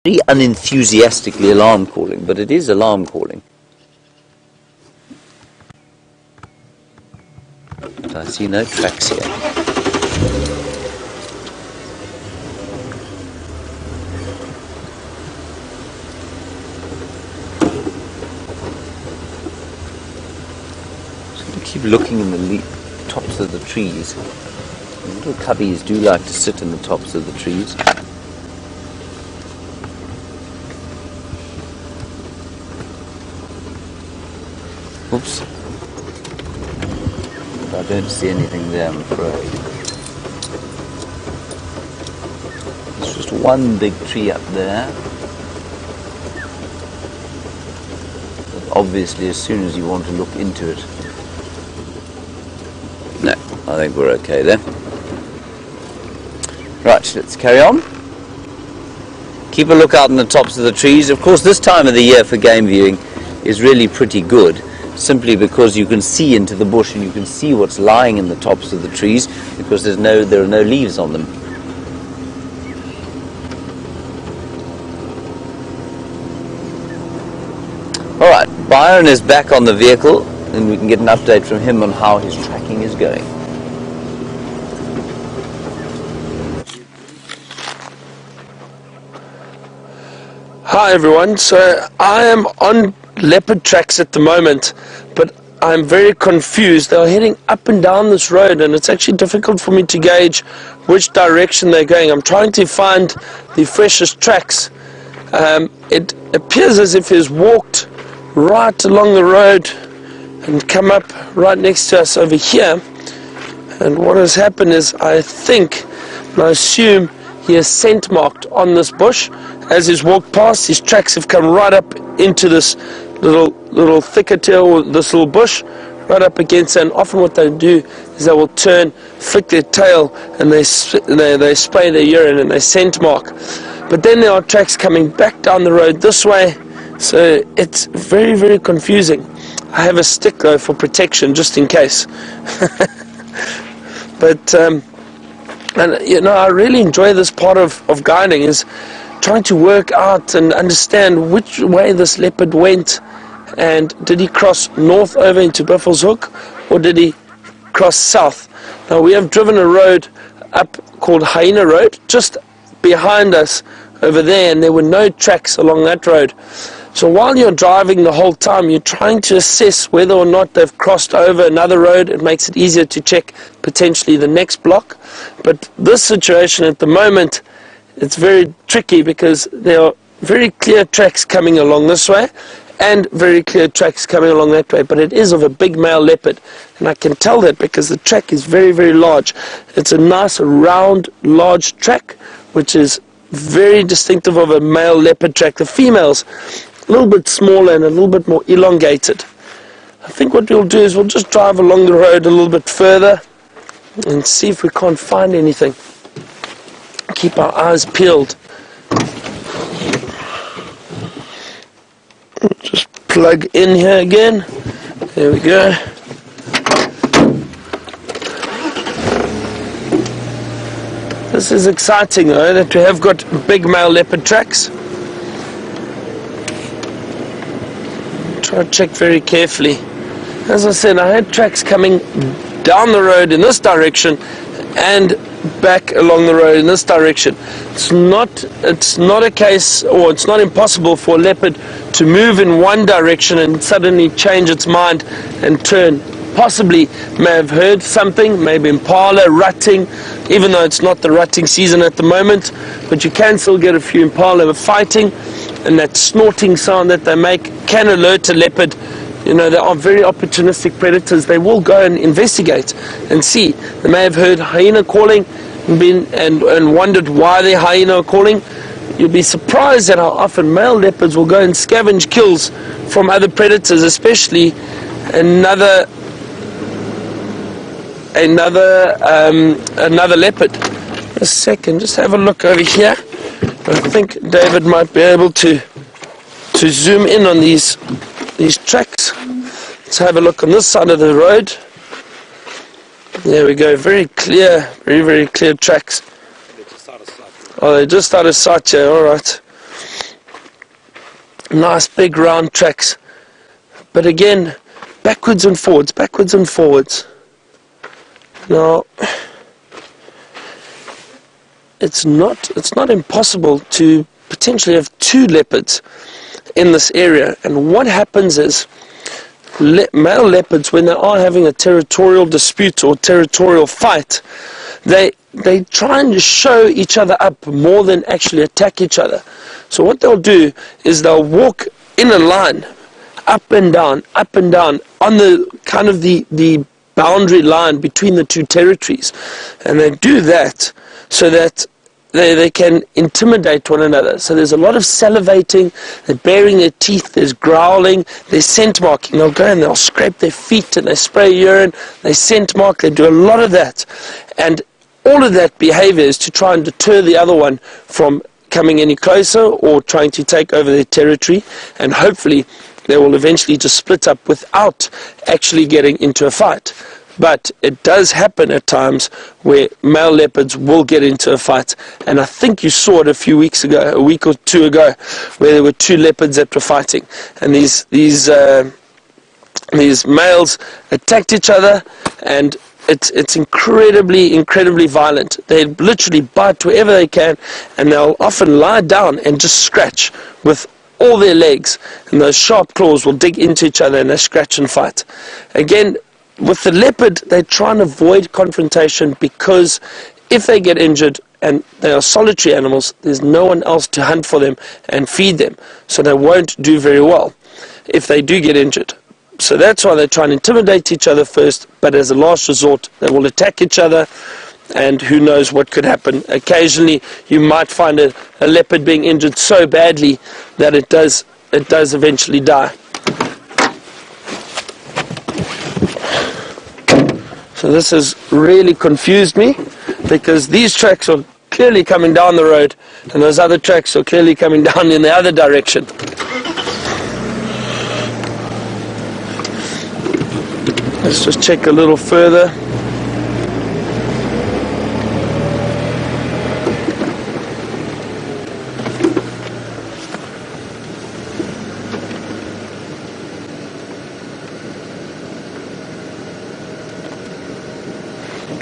Very unenthusiastically alarm calling, but it is alarm calling. But I see no tracks here. Just going to keep looking in the tops of the trees. The little cubbies do like to sit in the tops of the trees. Oops. I don't see anything there, I'm afraid. There's just one big tree up there. But obviously, as soon as you want to look into it. No, I think we're okay there. Right, let's carry on. Keep a lookout in the tops of the trees. Of course, this time of the year for game viewing is really pretty good, simply because you can see into the bush and you can see what's lying in the tops of the trees, because there are no leaves on them. Alright, Byron is back on the vehicle and we can get an update from him on how his tracking is going. Hi everyone, so I am on leopard tracks at the moment, but I'm very confused. They're heading up and down this road and it's actually difficult for me to gauge which direction they're going. I'm trying to find the freshest tracks. It appears as if he's walked right along the road and come up right next to us over here, and what has happened is I think, and I assume, he has scent marked on this bush. As he's walked past, his tracks have come right up into this little thicket here, or this little bush, right up against it. And often what they do is they will turn, flick their tail, and they spray their urine and they scent mark. But then there are tracks coming back down the road this way, so it's very, very confusing. I have a stick though for protection, just in case. But and you know, I really enjoy this part of guiding, is trying to work out and understand which way this leopard went, and did he cross north over into Buffelshoek, or did he cross south? Now we have driven a road up called Hyena Road just behind us over there, and there were no tracks along that road. So while you're driving the whole time, you're trying to assess whether or not they've crossed over another road. It makes it easier to check potentially the next block. But this situation at the moment, it's very tricky because there are very clear tracks coming along this way and very clear tracks coming along that way, but it is of a big male leopard, and I can tell that because the track is very, very large. It's a nice round large track, which is very distinctive of a male leopard track. The females a little bit smaller and a little bit more elongated. I think what we'll do is we'll just drive along the road a little bit further and see if we can't find anything. Keep our eyes peeled. Just plug in here again. There we go. This is exciting though, that we have got big male leopard tracks. Try to check very carefully. As I said, I had tracks coming down the road in this direction and back along the road in this direction. It's not a case, or it's not impossible for a leopard to move in one direction and suddenly change its mind and turn. Possibly may have heard something, maybe impala rutting, even though it's not the rutting season at the moment, but you can still get a few impala fighting, and that snorting sound that they make can alert a leopard. You know, they are very opportunistic predators. They will go and investigate and see. They may have heard hyena calling and wondered why the hyena are calling. You'll be surprised at how often male leopards will go and scavenge kills from other predators, especially another leopard. A second, just have a look over here. I think David might be able to zoom in on these tracks. Let's have a look on this side of the road. There we go, very clear, very, very clear tracks. Oh, they just started sight here, alright. Nice big round tracks. But again, backwards and forwards, backwards and forwards. Now, it's not impossible to potentially have 2 leopards in this area. And what happens is, male leopards, when they are having a territorial dispute or territorial fight, they try and show each other up more than actually attack each other. So what they'll do is they'll walk in a line, up and down, on the kind of the boundary line between the 2 territories. And they do that so that they can intimidate one another. So there's a lot of salivating, they're baring their teeth, there's growling, there's scent marking. They'll go and they'll scrape their feet and they spray urine, they scent mark, they do a lot of that. And all of that behavior is to try and deter the other one from coming any closer or trying to take over their territory, and hopefully they will eventually just split up without actually getting into a fight. But it does happen at times where male leopards will get into a fight, and I think you saw it a week or 2 ago, where there were 2 leopards that were fighting, and these males attacked each other, and it's incredibly violent. They literally bite wherever they can, and they'll often lie down and just scratch with all their legs, and those sharp claws will dig into each other and they scratch and fight. Again, with the leopard, they try and avoid confrontation, because if they get injured and they are solitary animals, there's no one else to hunt for them and feed them, so they won't do very well if they do get injured. So that's why they try and intimidate each other first, but as a last resort, they will attack each other, and who knows what could happen. Occasionally, you might find a leopard being injured so badly that it does eventually die. So this has really confused me, because these tracks are clearly coming down the road, and those other tracks are clearly coming down in the other direction. Let's just check a little further.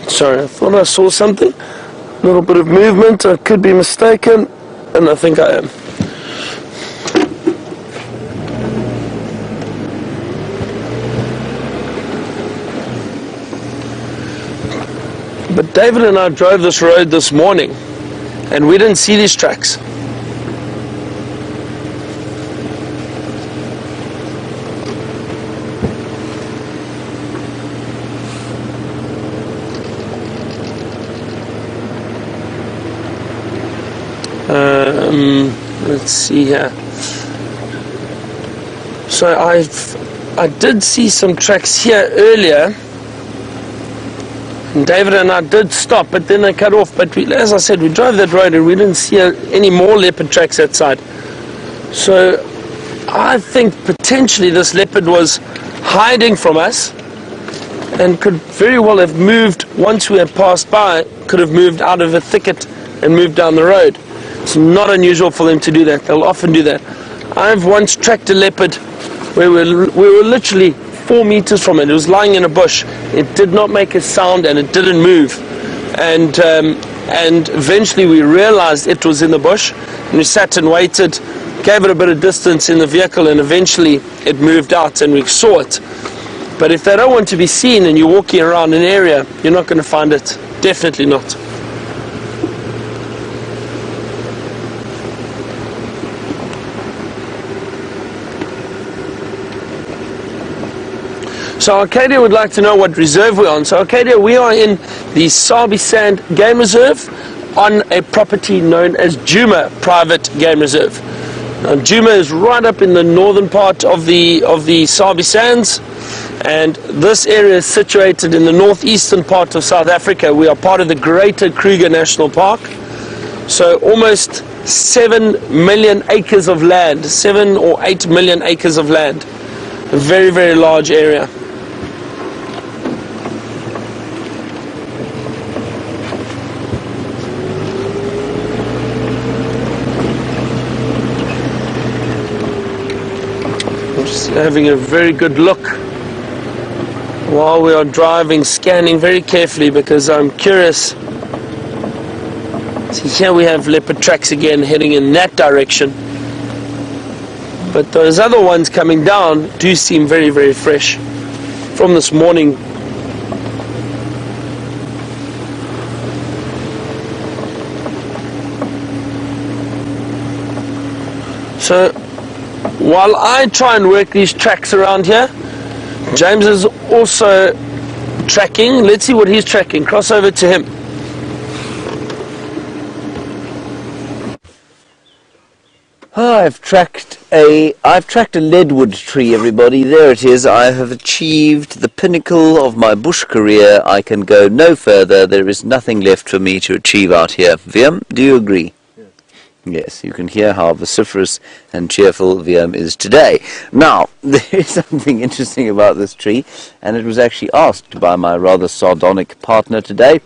Sorry, I thought I saw something. A little bit of movement, I could be mistaken, and I think I am. But David and I drove this road this morning, and we didn't see these tracks. Let's see here. So I did see some tracks here earlier, and David and I did stop, but then they cut off. But as I said, we drove that road and we didn't see any more leopard tracks that side. So I think potentially this leopard was hiding from us and could very well have moved, once we had passed by, could have moved out of a thicket and moved down the road. It's not unusual for them to do that. They'll often do that. I've once tracked a leopard where we were literally 4 meters from it. It was lying in a bush. It did not make a sound and it didn't move. And eventually we realized it was in the bush, and we sat and waited, gave it a bit of distance in the vehicle, and eventually it moved out and we saw it. But if they don't want to be seen and you're walking around an area, you're not going to find it. Definitely not. So Arcadia would like to know what reserve we're on. So Arcadia, we are in the Sabi Sand Game Reserve on a property known as Djuma Private Game Reserve. Now, Djuma is right up in the northern part of the Sabi Sands, and this area is situated in the northeastern part of South Africa. We are part of the Greater Kruger National Park. So almost 7 million acres of land, 7 or 8 million acres of land. A very, very large area. having a very good look while we are driving, scanning very carefully because I'm curious. See, here we have leopard tracks again heading in that direction, but those other ones coming down do seem very, very fresh from this morning. So while I try and work these tracks around here, James is also tracking. Let's see what he's tracking. Cross over to him. I've tracked a leadwood tree, everybody. There it is. I have achieved the pinnacle of my bush career. I can go no further. There is nothing left for me to achieve out here. Viam, do you agree? Yes, you can hear how vociferous and cheerful Viam is today. Now, there is something interesting about this tree, and it was actually asked by my rather sardonic partner today.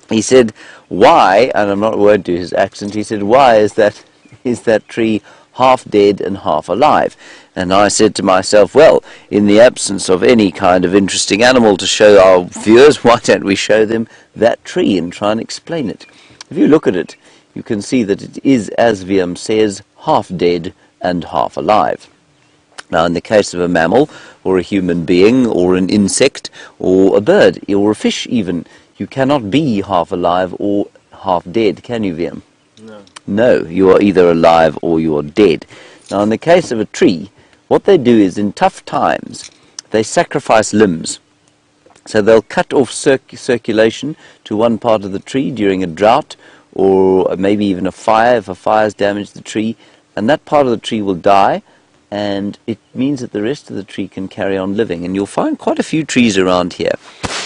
He said, why, and I'm not word to his accent, he said, why is that tree half dead and half alive? And I said to myself, well, in the absence of any kind of interesting animal to show our viewers, why don't we show them that tree and try and explain it? If you look at it, you can see that it is, as Viam says, half dead and half alive. Now, in the case of a mammal, or a human being, or an insect, or a bird, or a fish even, you cannot be half alive or half dead, can you, Viam? No. No, you are either alive or you are dead. Now, in the case of a tree, what they do is, in tough times, they sacrifice limbs. So they'll cut off circulation to one part of the tree during a drought, or maybe even a fire, if a fire's damaged the tree, and that part of the tree will die, and it means that the rest of the tree can carry on living. And you'll find quite a few trees around here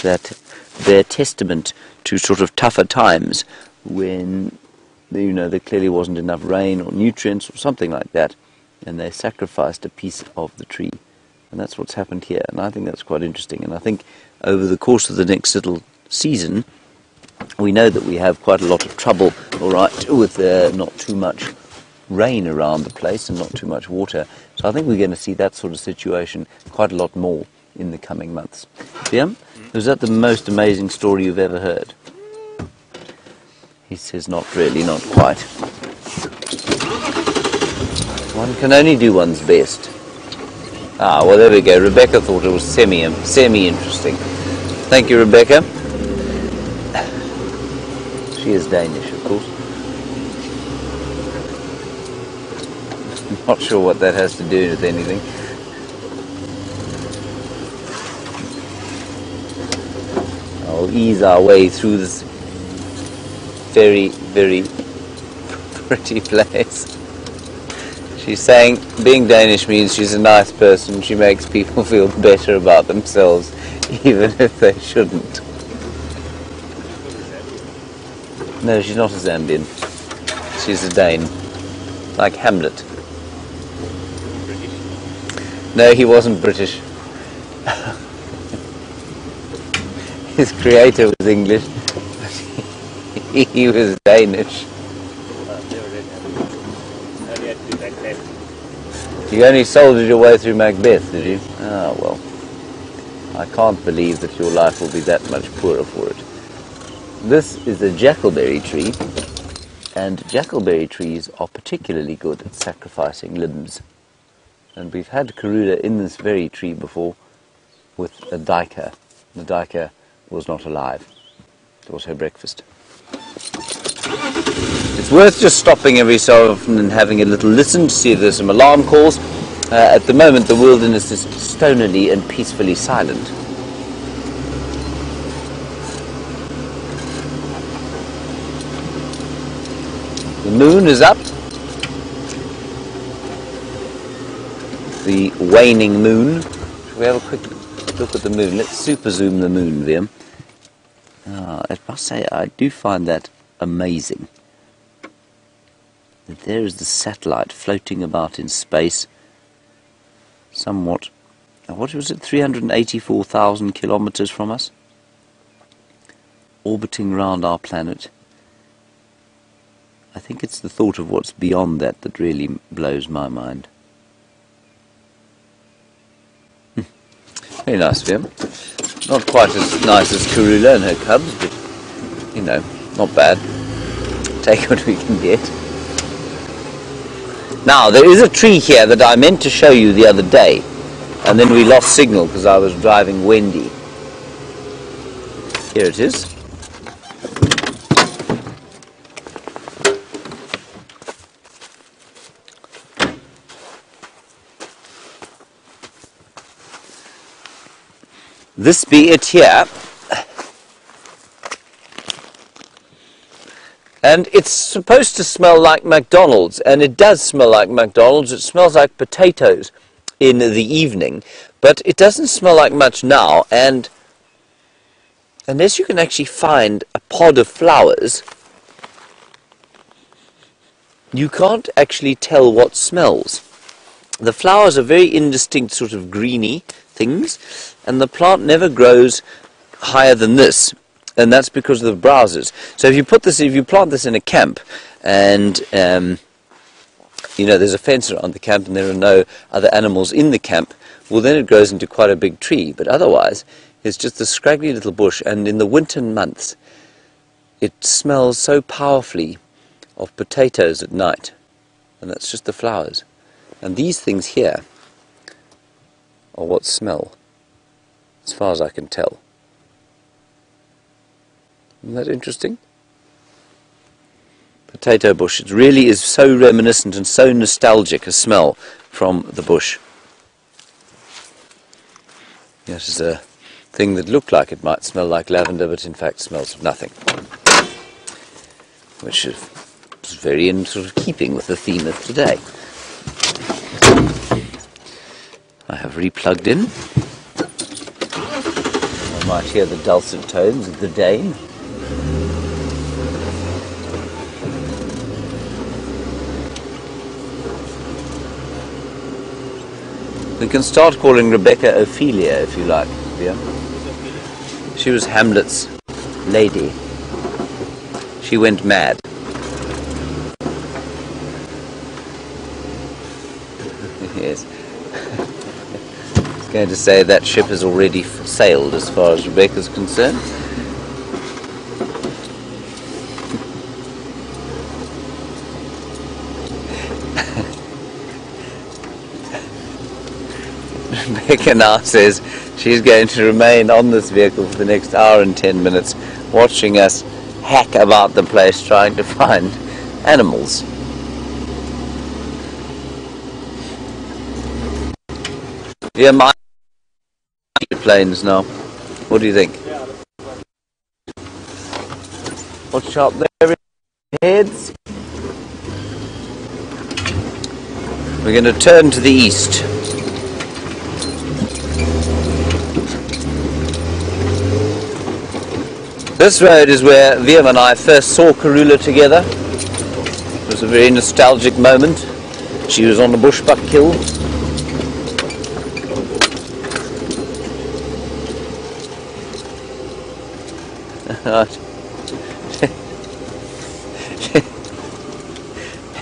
that bear testament to sort of tougher times when, you know, there clearly wasn't enough rain or nutrients or something like that, and they sacrificed a piece of the tree. And that's what's happened here, and I think that's quite interesting. And I think over the course of the next little season, we know that we have quite a lot of trouble, all right, with not too much rain around the place and not too much water. So I think we're going to see that sort of situation quite a lot more in the coming months. Viam, was that the most amazing story you've ever heard? He says not really, not quite. One can only do one's best. Ah, well, there we go. Rebecca thought it was semi-interesting. Thank you, Rebecca. She is Danish, of course. Not sure what that has to do with anything. I'll ease our way through this very, very pretty place. She's saying being Danish means she's a nice person. She makes people feel better about themselves, even if they shouldn't. No, she's not a Zambian. She's a Dane. Like Hamlet. British? No, he wasn't British. His creator was English, but he was Danish. You only soldiered your way through Macbeth, did you? Ah, well. I can't believe that your life will be that much poorer for it. This is a jackalberry tree, and jackalberry trees are particularly good at sacrificing limbs. And we've had Karuda in this very tree before with a duiker. The duiker was not alive. It was her breakfast. It's worth just stopping every so often and having a little listen to see if there's some alarm calls. At the moment the wilderness is stonily and peacefully silent. The moon is up. The waning moon. Shall we have a quick look at the moon? Let's super zoom the moon, Viam. I must say, I do find that amazing. That there is the satellite floating about in space, somewhat, what was it, 384,000 kilometers from us, orbiting round our planet. I think it's the thought of what's beyond that that really blows my mind. Very nice view. Not quite as nice as Karula and her cubs, but, you know, not bad. Take what we can get. Now, there is a tree here that I meant to show you the other day, and then we lost signal because I was driving Wendy. Here it is. This be it here. And it's supposed to smell like McDonald's, and it does smell like McDonald's. It smells like potatoes in the evening, but it doesn't smell like much now, and unless you can actually find a pod of flowers, you can't actually tell what smells. The flowers are very indistinct, sort of greeny things, and the plant never grows higher than this. And that's because of the browsers. So if you plant this in a camp, and you know, there's a fence around the camp, and there are no other animals in the camp, well, then it grows into quite a big tree. But otherwise, it's just a scraggly little bush. And in the winter months, it smells so powerfully of potatoes at night, and that's just the flowers. And these things here are what smell, as far as I can tell. Isn't that interesting? Potato bush. It really is so reminiscent and so nostalgic a smell from the bush. This is a thing that looked like it might smell like lavender, but in fact smells of nothing. Which is very in sort of keeping with the theme of today. I have replugged in. I might hear the dulcet tones of the dame. We can start calling Rebecca Ophelia if you like, yeah? She was Hamlet's lady. She went mad. Yes. I was going to say that ship has already sailed as far as Rebecca's concerned. Rebecca now says she's going to remain on this vehicle for the next hour and 10 minutes, watching us hack about the place trying to find animals. Yeah, my planes now. What do you think? Watch out there, heads. We're going to turn to the east. This road is where Liam and I first saw Karula together. It was a very nostalgic moment. She was on the bushbuck kill.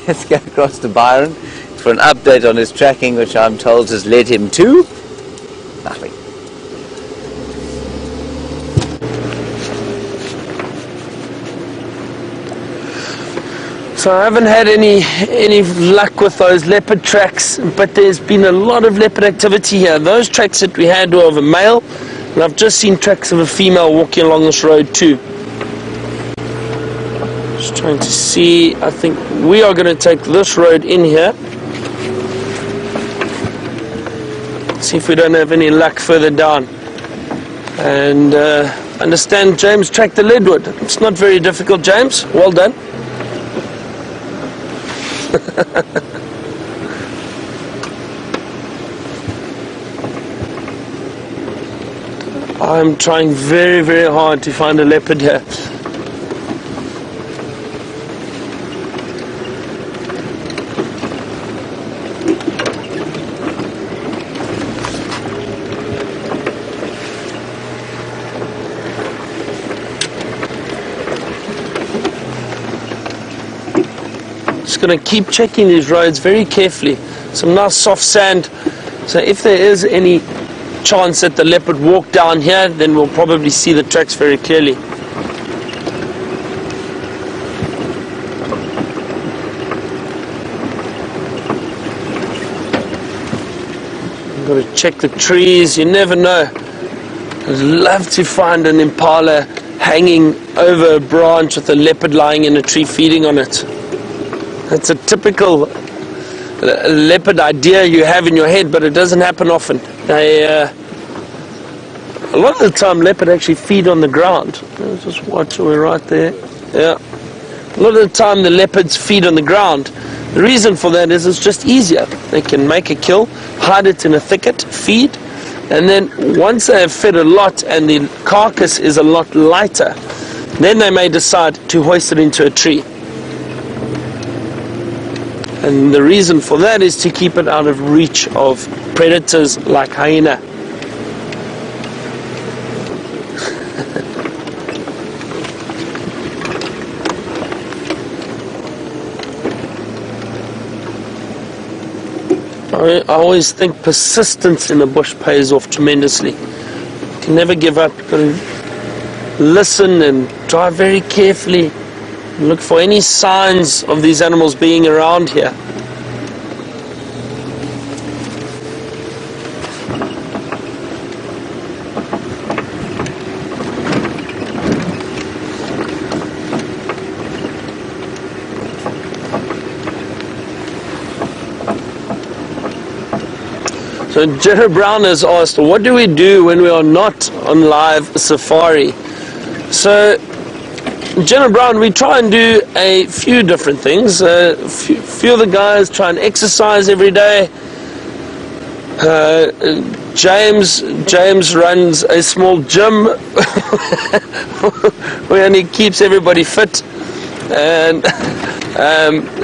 Let's go across to Byron for an update on his tracking, which I'm told has led him to nothing. So I haven't had any luck with those leopard tracks, but there's been a lot of leopard activity here. Those tracks that we had were of a male, and I've just seen tracks of a female walking along this road too. Just trying to see, I think we are going to take this road in here. See if we don't have any luck further down. And understand James tracked the leadwood. It's not very difficult, James. Well done. I'm trying very, very hard to find a leopard here. Going to keep checking these roads very carefully. Some nice soft sand, so if there is any chance that the leopard walked down here, then we'll probably see the tracks very clearly. Got to check the trees, you never know. I'd love to find an impala hanging over a branch with a leopard lying in a tree feeding on it. That's a typical leopard idea you have in your head, but it doesn't happen often. A lot of the time leopard actually feed on the ground. Let's just watch, we're right there. Yeah. A lot of the time the leopards feed on the ground. The reason for that is it's just easier. They can make a kill, hide it in a thicket, feed, and then once they have fed a lot and the carcass is a lot lighter, then they may decide to hoist it into a tree. And the reason for that is to keep it out of reach of predators like hyena. I always think persistence in the bush pays off tremendously. You can never give up. You've got to listen and drive very carefully. And look for any signs of these animals being around here. So Jenna Brown has asked, what do we do when we are not on live safari? So Jenna Brown, we try and do a few different things. Few of the guys try and exercise every day. James runs a small gym where he keeps everybody fit, and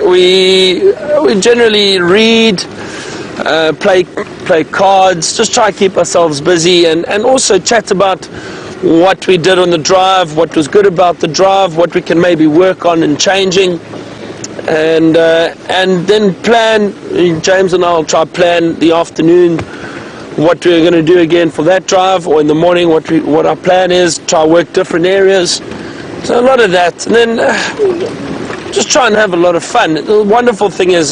we generally read, play cards, just try to keep ourselves busy, and also chat about what we did on the drive, what was good about the drive, what we can maybe work on and changing, and then plan. James and I will try to plan the afternoon what we're going to do again for that drive, or in the morning what our plan is, try to work different areas. So a lot of that, and then just try and have a lot of fun. The wonderful thing is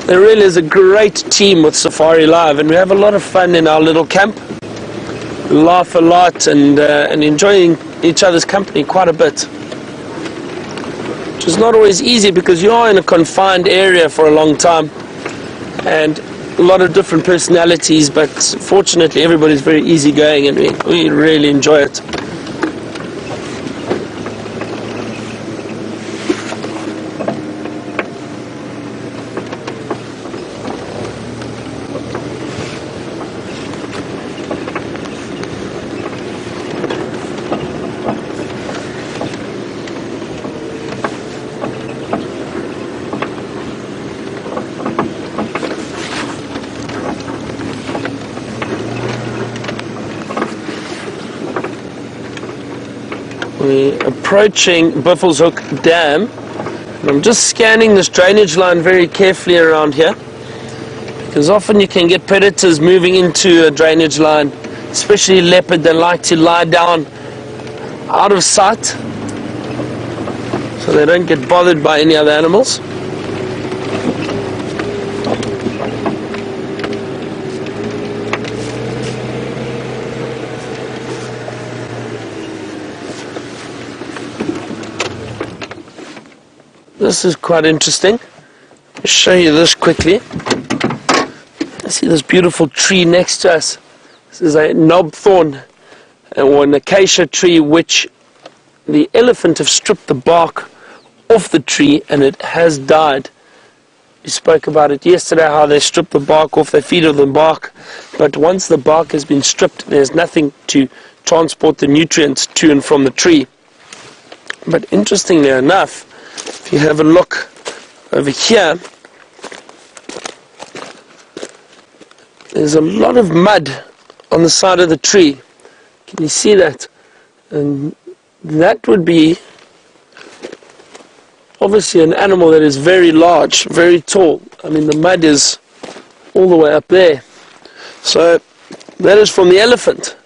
there really is a great team with Safari Live, and we have a lot of fun in our little camp. We laugh a lot and enjoying each other's company quite a bit. Which is not always easy because you are in a confined area for a long time and a lot of different personalities, but fortunately everybody's very easygoing and we really enjoy it. We're approaching Buffelshoek Dam, and I'm just scanning this drainage line very carefully around here, because often you can get predators moving into a drainage line, especially leopard. They like to lie down out of sight so they don't get bothered by any other animals. This is quite interesting. I'll show you this quickly. I see this beautiful tree next to us. This is a knobthorn or an acacia tree which the elephant have stripped the bark off the tree and it has died. We spoke about it yesterday, how they strip the bark off, they feed on the bark, but once the bark has been stripped, there's nothing to transport the nutrients to and from the tree. But interestingly enough, if you have a look over here, there's a lot of mud on the side of the tree. Can you see that? And that would be obviously an animal that is very large, very tall. I mean, the mud is all the way up there. So That is from the elephant.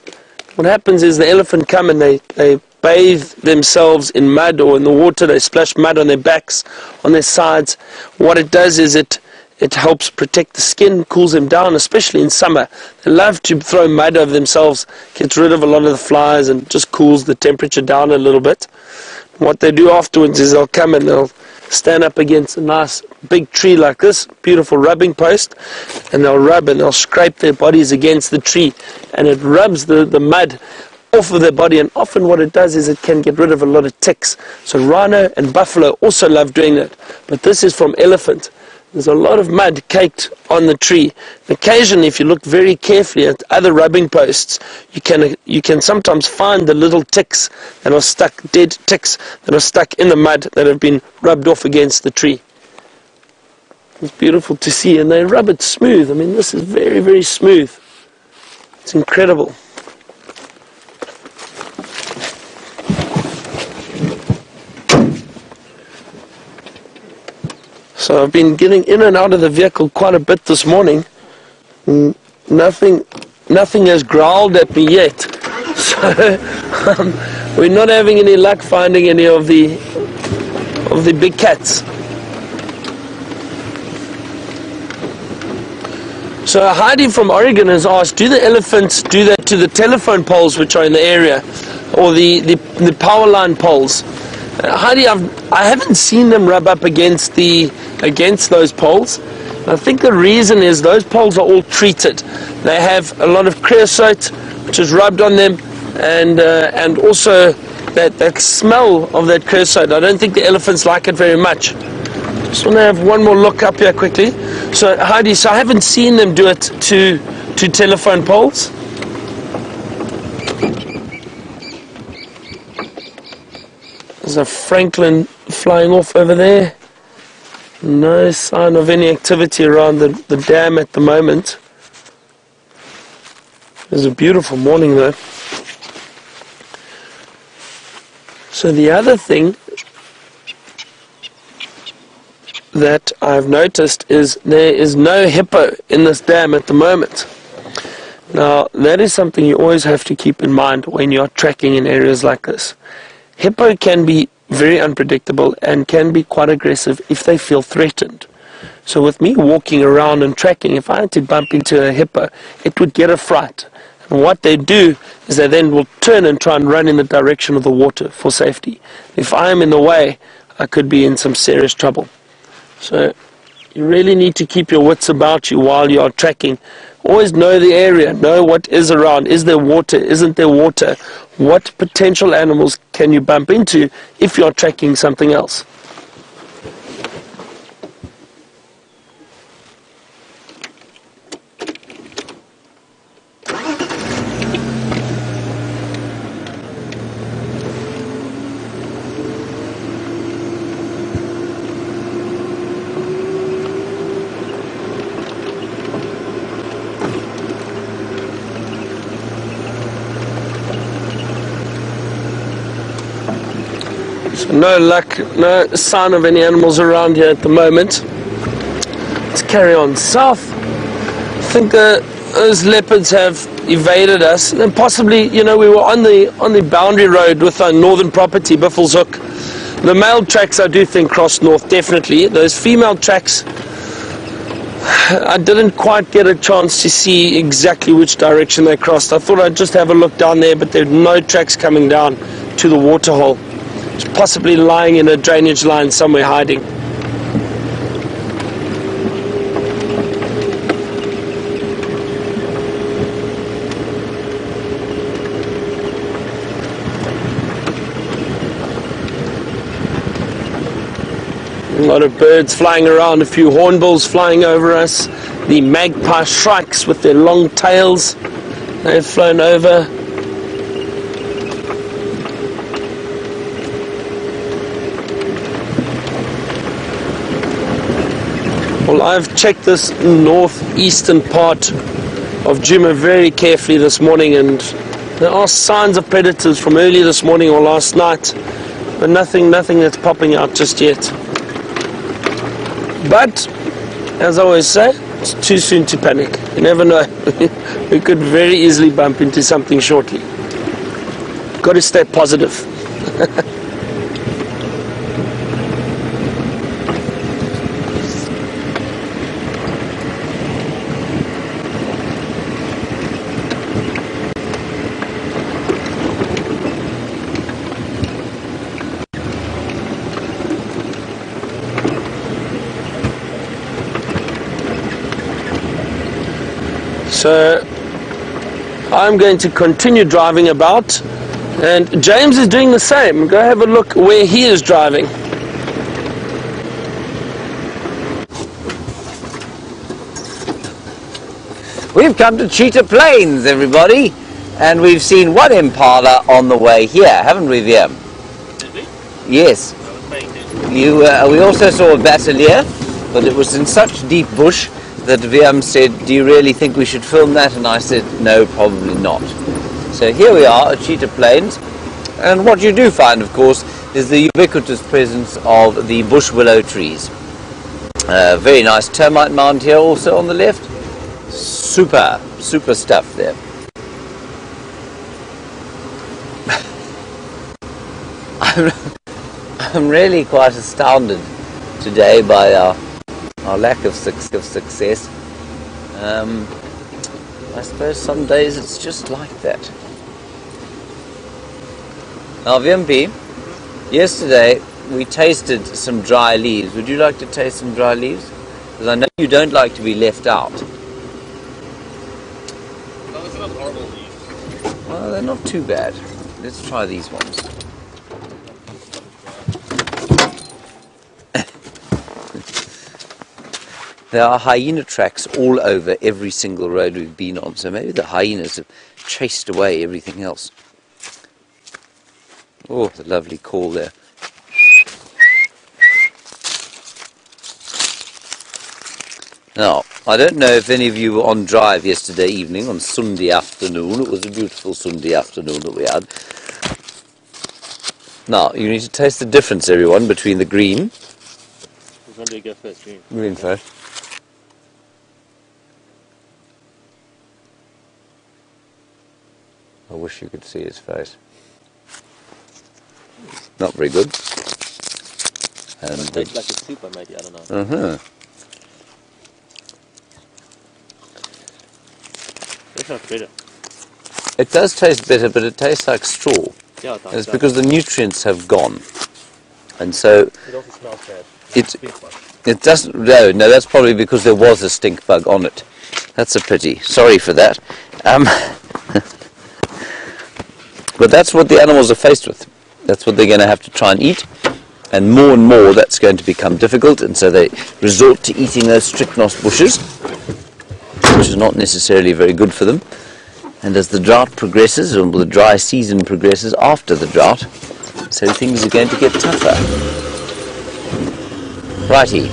What happens is the elephant come and they bathe themselves in mud or in the water. They splash mud on their backs, on their sides. What it does is it helps protect the skin, cools them down, especially in summer. They love to throw mud over themselves, gets rid of a lot of the flies and just cools the temperature down a little bit. What they do afterwards is they'll come and they'll stand up against a nice big tree like this, beautiful rubbing post, and they'll rub and they'll scrape their bodies against the tree, and it rubs the mud off of their body, and often what it does is it can get rid of a lot of ticks. So rhino and buffalo also love doing that, but this is from elephant. There's a lot of mud caked on the tree. Occasionally, if you look very carefully at other rubbing posts, you can sometimes find the little ticks that are stuck, dead ticks that are stuck in the mud that have been rubbed off against the tree. It's beautiful to see, and they rub it smooth. I mean, this is very, very smooth. It's incredible. So I've been getting in and out of the vehicle quite a bit this morning. Nothing has growled at me yet. So we're not having any luck finding any of the big cats. So Heidi from Oregon has asked, do the elephants do that to the telephone poles which are in the area, or the power line poles? Heidi, I haven't seen them rub up against those poles. I think the reason is those poles are all treated. They have a lot of creosote which is rubbed on them, and also that smell of that creosote. I don't think the elephants like it very much. Just want to have one more look up here quickly. So Heidi, I haven't seen them do it to telephone poles. There's a Franklin flying off over there. No sign of any activity around the dam at the moment. It's a beautiful morning though. So the other thing that I've noticed is there is no hippo in this dam at the moment. Now that is something you always have to keep in mind when you're tracking in areas like this. Hippo can be very unpredictable and can be quite aggressive if they feel threatened. So with me walking around and tracking, if I had to bump into a hippo, it would get a fright. And what they do is they then will turn and try and run in the direction of the water for safety. If I am in the way, I could be in some serious trouble. So you really need to keep your wits about you while you are tracking. Always know the area, know what is around. Is there water? Isn't there water? What potential animals can you bump into if you're tracking something else? No luck, no sign of any animals around here at the moment. Let's carry on south. I think those leopards have evaded us, and possibly, you know, we were on the boundary road with our northern property, Buffelshoek. The male tracks I do think crossed north, definitely. Those female tracks, I didn't quite get a chance to see exactly which direction they crossed. I thought I'd just have a look down there, but there are no tracks coming down to the waterhole. Possibly lying in a drainage line somewhere hiding. A lot of birds flying around, a few hornbills flying over us. The magpie shrikes with their long tails, they've flown over. Well, I've checked this northeastern part of Djuma very carefully this morning, and there are signs of predators from early this morning or last night, but nothing that's popping out just yet. But, as I always say, It's too soon to panic. You never know. We could very easily bump into something shortly. Got to stay positive. So I'm going to continue driving about, and James is doing the same. Go have a look where he is driving. We've come to Cheetah Plains, everybody, and we've seen one impala on the way here, haven't we, Liam? Did we? Yes. We also saw a batelier, but it was in such deep bush that Liam said, do you really think we should film that? And I said, no, probably not. So here we are at Cheetah Plains, and what you do find, of course, is the ubiquitous presence of the bush willow trees. Very nice termite mound here also on the left. Super stuff there. I'm really quite astounded today by our lack of success. I suppose some days it's just like that. Now, VMP, yesterday we tasted some dry leaves. Would you like to taste some dry leaves? Because I know you don't like to be left out. No, those are not horrible leaves. Well, they're not too bad. Let's try these ones. There are hyena tracks all over every single road we've been on, so maybe the hyenas have chased away everything else. Oh, the lovely call there. Now, I don't know if any of you were on drive yesterday evening, on Sunday afternoon. It was a beautiful Sunday afternoon that we had. Now, you need to taste the difference, everyone, between the green. Which one do you go first? Green. Green first. I wish you could see his face. Not very good. And It tastes like a soup, maybe, I don't know. uh-huh. It's not bitter. It does taste bitter, but it tastes like straw. Yeah, it And it's does. because the nutrients have gone. And so It also smells bad. it doesn't, no, that's probably because there was a stink bug on it. That's a pity. Sorry for that. But that's what the animals are faced with. That's what they're going to have to try and eat. And more that's going to become difficult, and so they resort to eating those strychnos bushes, which is not necessarily very good for them. And as the drought progresses, or the dry season progresses after the drought, so things are going to get tougher. Righty.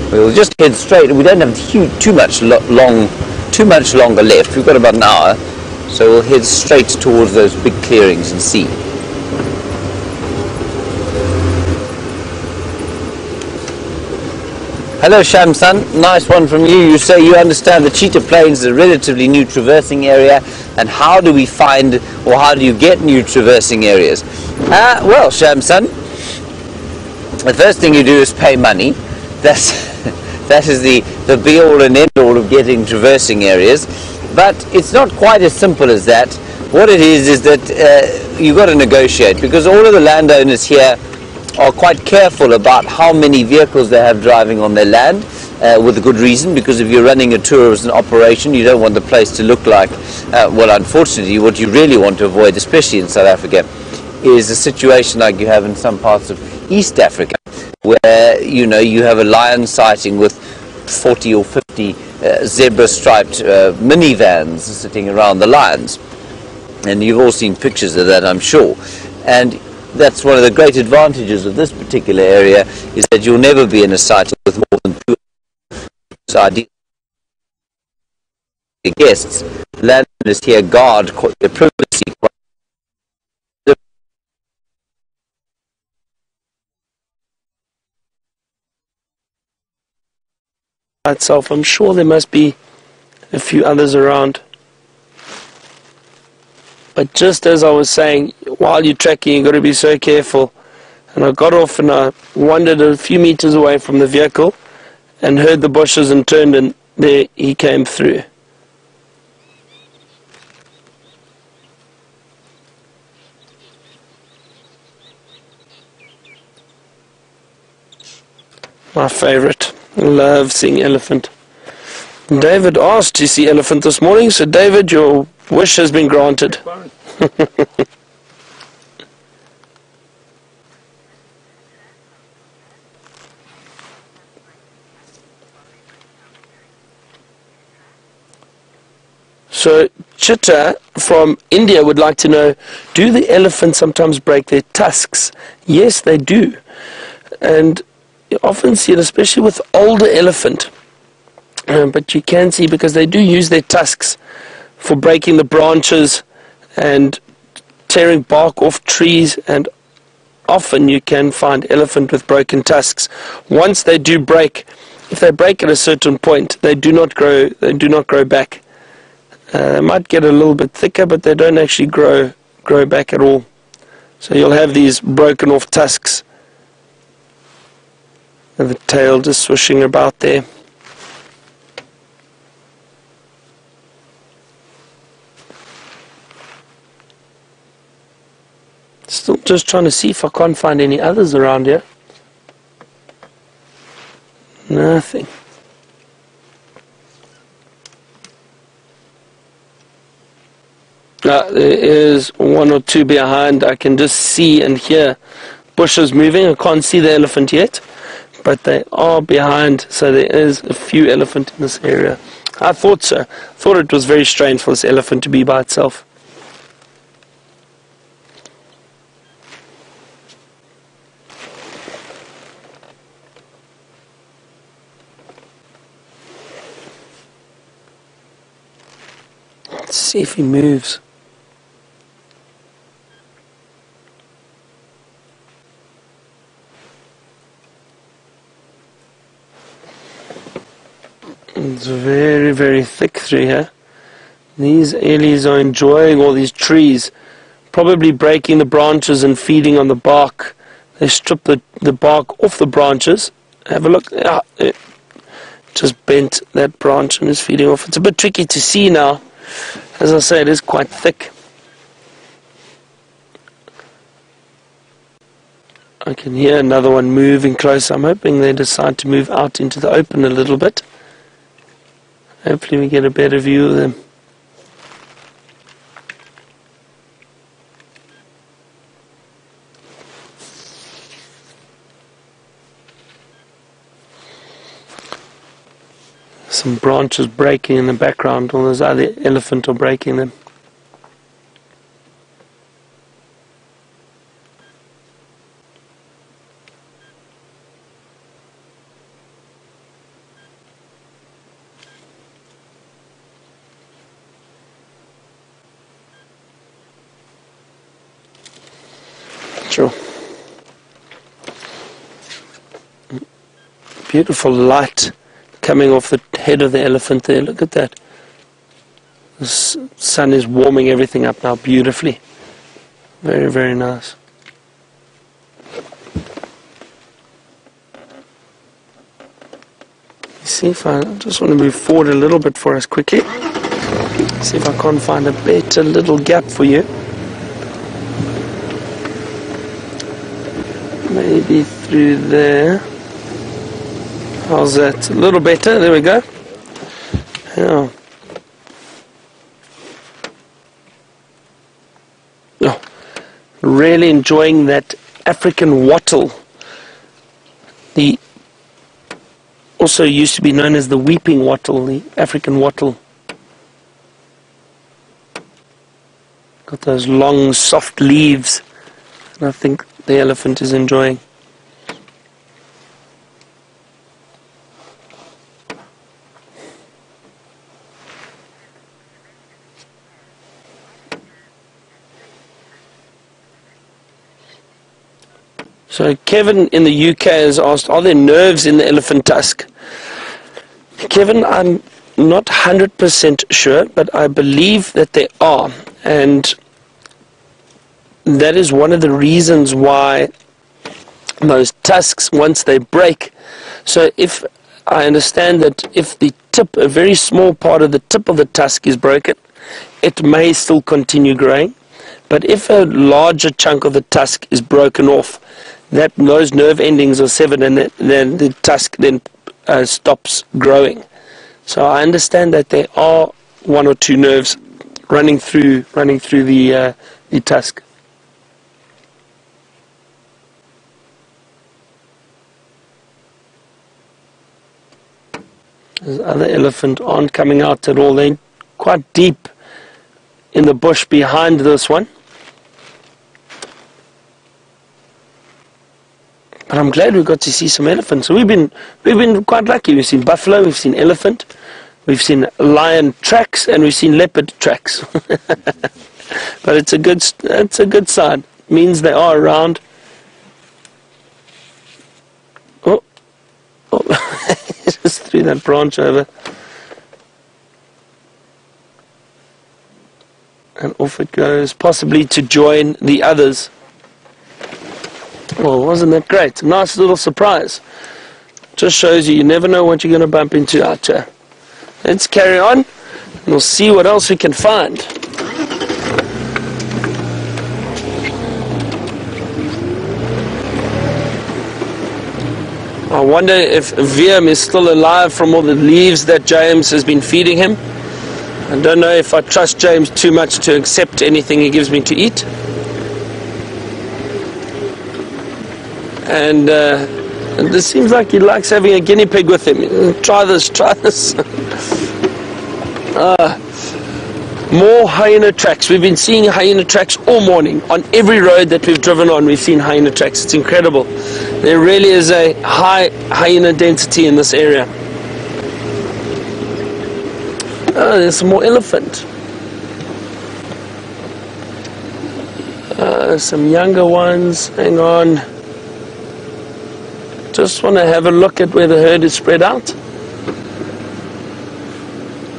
We'll just head straight. We don't have too much longer left. We've got about an hour, so we'll head straight towards those big clearings and see. Hello Shamsan, nice one from you. You say you understand the Cheetah Plains is a relatively new traversing area, and how do we find, or how do you get new traversing areas? Well Shamsan, the first thing you do is pay money. That is the be-all and end-all of getting traversing areas, but it's not quite as simple as that. What it is that you've got to negotiate, because all of the landowners here are quite careful about how many vehicles they have driving on their land, with a good reason, because if you're running a tour as an operation, you don't want the place to look like, well, unfortunately, what you really want to avoid, especially in South Africa, is a situation like you have in some parts of East Africa, where, you have a lion sighting with 40 or 50 zebra-striped minivans sitting around the lions. And you've all seen pictures of that, I'm sure. And that's one of the great advantages of this particular area, is that you'll never be in a sighting with more than 2 ideal guests. Landowners here guard their privacy. itself. I'm sure there must be a few others around. But just as I was saying, while you're tracking, you've got to be so careful. And I got off and I wandered a few meters away from the vehicle and heard the bushes and turned, and there he came through. My favorite. I love seeing elephant. David asked to see elephant this morning, so David, your wish has been granted. So Cheetah from India would like to know, do the elephants sometimes break their tusks? Yes, they do. And you often see it, especially with older elephant. But you can see, because they do use their tusks for breaking the branches and tearing bark off trees, and often you can find elephant with broken tusks. Once they do break, if they break at a certain point, they do not grow back. They might get a little bit thicker, but they don't actually grow back at all. So you'll have these broken off tusks and the tail just swishing about there. Still just trying to see if I can't find any others around here. Nothing. There is one or two behind. I can just see and hear bushes moving. I can't see the elephant yet, but they are behind, so there is a few elephant in this area. I thought so. Thought it was very strange for this elephant to be by itself. Let's see if he moves. It's very, very thick through here. These elis are enjoying all these trees, probably breaking the branches and feeding on the bark. They strip the bark off the branches. Have a look. It just bent that branch and is feeding off. It's a bit tricky to see now. As I say, it is quite thick. I can hear another one moving close. I'm hoping they decide to move out into the open a little bit. Hopefully we get a better view of them. Some branches breaking in the background, or there's either elephant or breaking them. Sure. Beautiful light coming off the head of the elephant there. Look at that. The sun is warming everything up now beautifully. Very, very nice. See if I just want to move forward a little bit for us quickly. See if I can't find a better little gap for you. Maybe through there. How's that? A little better. There we go. Yeah. Oh, really enjoying that African wattle. The also used to be known as the weeping wattle, the African wattle. Got those long, soft leaves, and I think the elephant is enjoying. So Kevin in the UK has asked, are there nerves in the elephant tusk? Kevin, I'm not 100% sure, but I believe that they are, and that is one of the reasons why those tusks, once they break, so if I understand that if the tip, a very small part of the tip of the tusk is broken, it may still continue growing, but if a larger chunk of the tusk is broken off, those nerve endings are severed, and then the tusk then stops growing. So I understand that there are one or two nerves running through the tusk. The other elephant aren't coming out at all. They're quite deep in the bush behind this one. But I'm glad we got to see some elephants. So we've been quite lucky. We've seen buffalo, we've seen elephant, we've seen lion tracks, and we've seen leopard tracks. But it's a good sign. It means they are around. Oh, just threw that branch over, and off it goes, possibly to join the others. Well, wasn't that great? Nice little surprise. Just shows you never know what you're going to bump into out here. Let's carry on, and we'll see what else we can find. I wonder if Viam is still alive from all the leaves that James has been feeding him. I don't know if I trust James too much to accept anything he gives me to eat. And this seems like he likes having a guinea pig with him. Try this, try this. More hyena tracks. We've been seeing hyena tracks all morning. On every road that we've driven on, we've seen hyena tracks. It's incredible. There really is a high hyena density in this area. Oh, there's some more elephant. Some younger ones. Hang on. Just want to have a look at where the herd is spread out.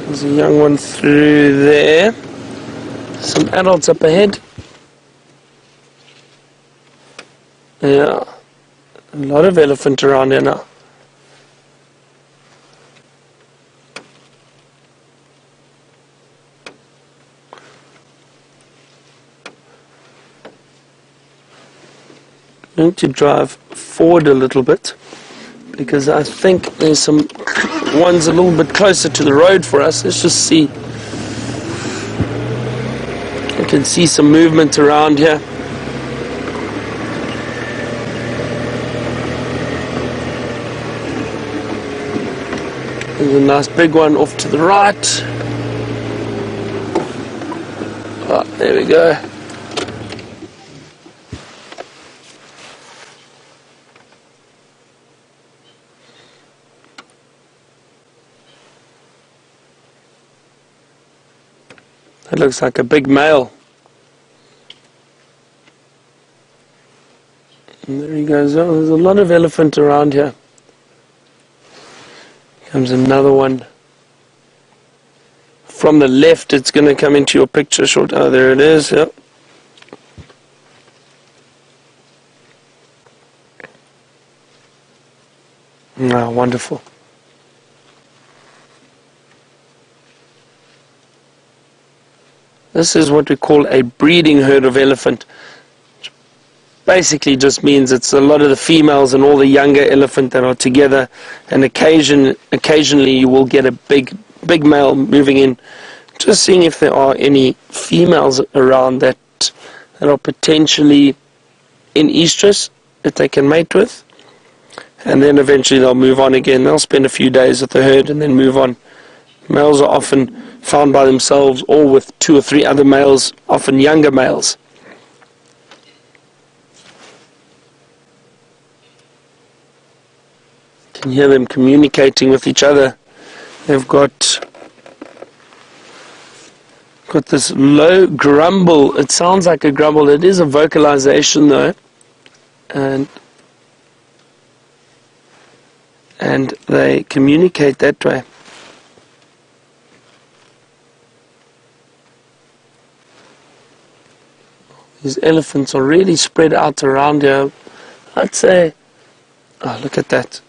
There's a young one through there. Some adults up ahead. Yeah. A lot of elephant around here now. I'm going to drive forward a little bit, because I think there's some ones a little bit closer to the road for us. Let's just see. I can see some movement around here. There's a nice big one off to the right. Oh, there we go. That looks like a big male. And there he goes. Oh, there's a lot of elephant around here. Comes another one. From the left, it's going to come into your picture short. Oh, there it is. Yep. Oh, wonderful. This is what we call a breeding herd of elephant. Which basically just means it's a lot of the females and all the younger elephant that are together, and occasionally you will get a big male moving in. Just seeing if there are any females around that are potentially in estrus that they can mate with, and then eventually they'll move on again. They'll spend a few days with the herd and then move on. Males are often found by themselves or with 2 or 3 other males, often younger males. You can hear them communicating with each other. They've got this low grumble. It sounds like a grumble. It is a vocalization though. And and they communicate that way. These elephants are really spread out around here. I'd say, oh, look at that.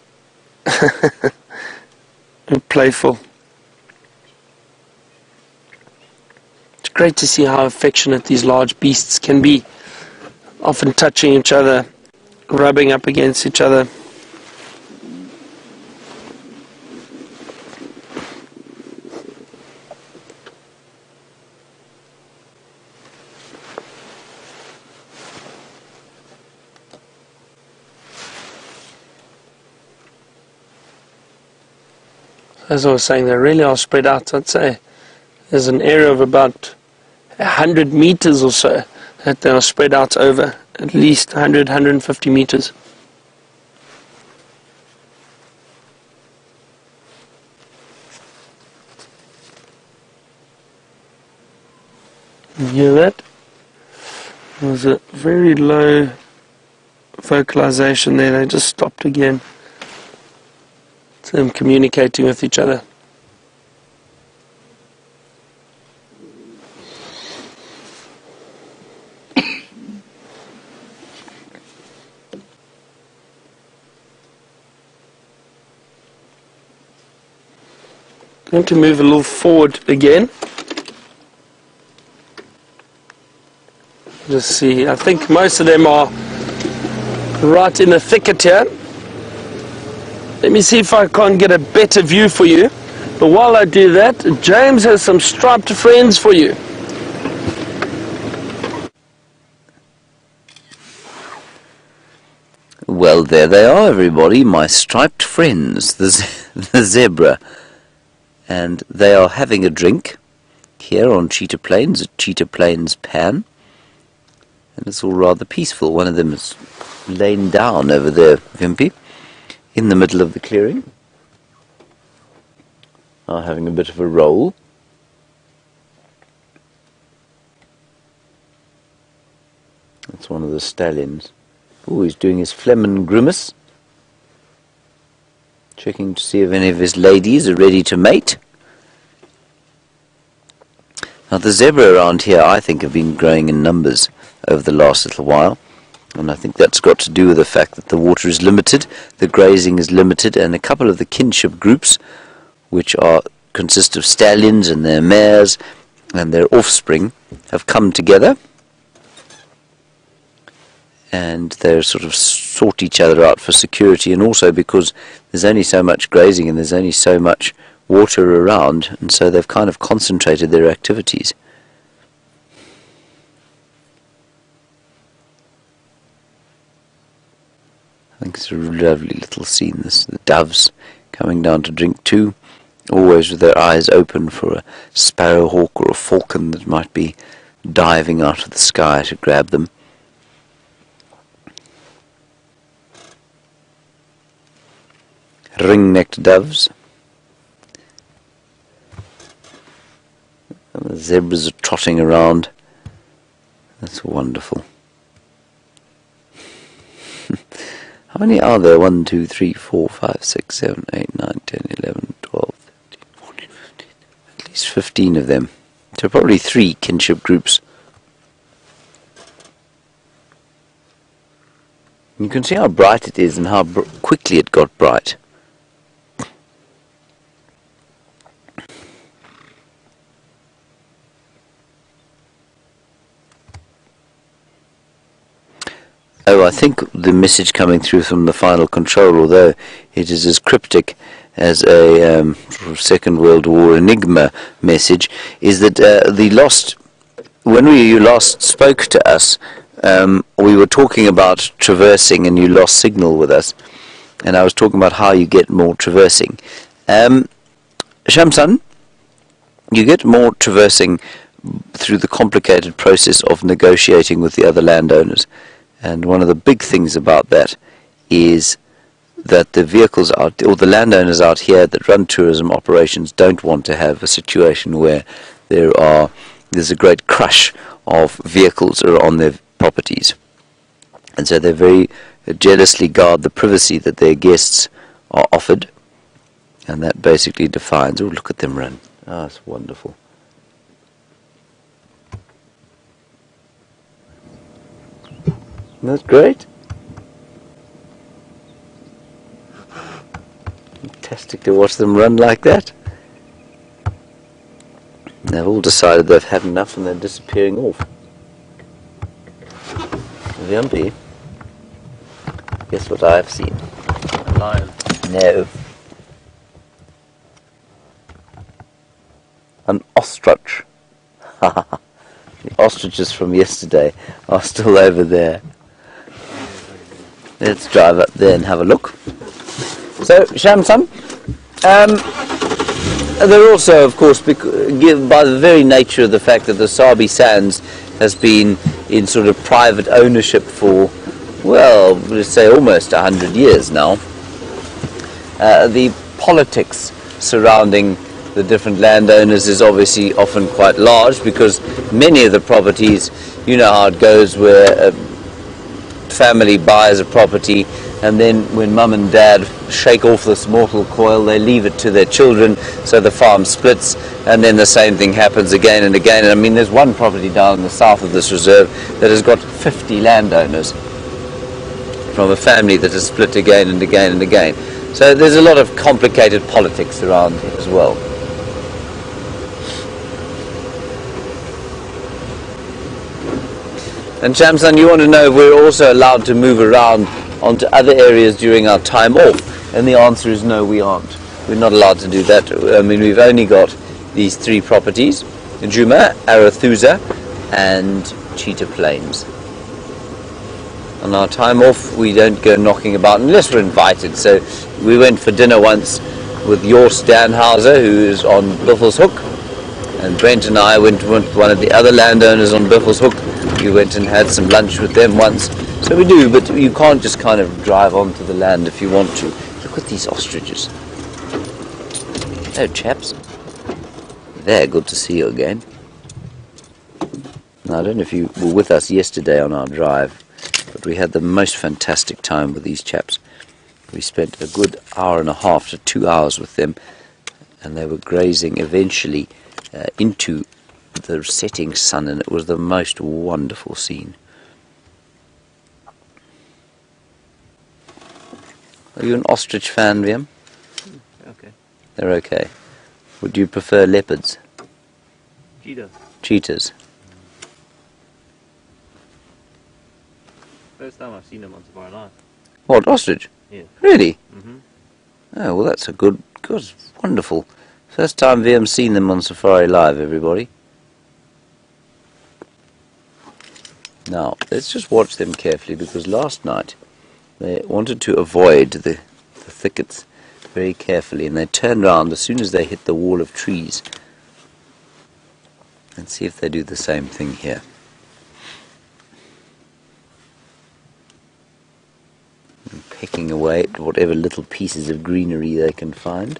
And playful. It's great to see how affectionate these large beasts can be, often touching each other, rubbing up against each other. As I was saying, they really are spread out. I'd say there's an area of about 100 meters or so that they are spread out over, at least 100, 150 meters. You hear that? There was a very low vocalization there. They just stopped again. It's them communicating with each other. Going to move a little forward again. Just see, I think most of them are right in the thicket here. Let me see if I can't get a better view for you. But while I do that, James has some striped friends for you. Well, there they are, everybody, my striped friends, the zebra. And they are having a drink here on Cheetah Plains, at Cheetah Plains Pan. And it's all rather peaceful. One of them is lain down over there, Vimpy, in the middle of the clearing. Are having a bit of a roll. That's one of the stallions. Oh, he's doing his Flemen grimace. Checking to see if any of his ladies are ready to mate. Now the zebra around here, I think, have been growing in numbers over the last little while. And I think that's got to do with the fact that the water is limited, the grazing is limited, and a couple of the kinship groups, which consist of stallions and their mares and their offspring, have come together. And they sort of sort each other out for security, and also because there's only so much grazing and there's only so much water around, and so they've kind of concentrated their activities. I think it's a lovely little scene, this, the doves coming down to drink too, always with their eyes open for a sparrowhawk or a falcon that might be diving out of the sky to grab them. Ring-necked doves. And the zebras are trotting around. That's wonderful. How many are there? 1, 2, 3, 4, 5, 6, 7, 8, 9, 10, 11, 12, 13, 14, 15. At least 15 of them. So probably 3 kinship groups. You can see how bright it is and how quickly it got bright. Oh, I think the message coming through from the final control, although it is as cryptic as a sort of Second World War enigma message, is that when you last spoke to us, we were talking about traversing and you lost signal with us, and I was talking about how you get more traversing. Shamsan, you get more traversing through the complicated process of negotiating with the other landowners. And one of the big things about that is that the vehicles out, or the landowners out here that run tourism operations, don't want to have a situation where there's a great crush of vehicles on their properties. And so they very jealously guard the privacy that their guests are offered, and that basically defines. Oh, look at them run! Ah, it's wonderful. Isn't that great? Fantastic to watch them run like that. They've all decided they've had enough and they're disappearing off. Jumpy. Guess what I've seen? A lion. No. An ostrich. The ostriches from yesterday are still over there. Let's drive up there and have a look. So, Shamsam, they're also, of course, by the very nature of the fact that the Sabi Sands has been in sort of private ownership for, well, let's say almost 100 years now. The politics surrounding the different landowners is obviously often quite large, because many of the properties, you know how it goes, where a family buys a property and then when mum and dad shake off this mortal coil, they leave it to their children, so the farm splits, and then the same thing happens again and again. And I mean, there's one property down in the south of this reserve that has got 50 landowners from a family that has split again and again and again. So there's a lot of complicated politics around here as well. And Shamsan, you want to know if we're also allowed to move around onto other areas during our time off? And the answer is no, we aren't. We're not allowed to do that. I mean, we've only got these 3 properties: Djuma, Arathusa and Cheetah Plains. On our time off, we don't go knocking about unless we're invited. So we went for dinner once with Joost Danhauser, who is on Buffelshoek, and Brent and I went with one of the other landowners on Buffelshoek. We went and had some lunch with them once. So we do, but you can't just kind of drive onto the land if you want to. Look at these ostriches. Hello, chaps. There, good to see you again. Now, I don't know if you were with us yesterday on our drive, but we had the most fantastic time with these chaps. We spent a good hour and a half to 2 hours with them, and they were grazing eventually into the setting sun, and it was the most wonderful scene. Are you an ostrich fan, Liam? Okay. They're okay. Would you prefer leopards? Cheetah. Cheetahs? First time I've seen them on Safari Live. What, ostrich? Yeah. Really? Mm-hmm. Oh, well, that's a good, wonderful. First time VM's seen them on Safari Live, everybody. Now, let's just watch them carefully, because last night they wanted to avoid the thickets very carefully, and they turned around as soon as they hit the wall of trees. And see if they do the same thing here. And pecking away at whatever little pieces of greenery they can find.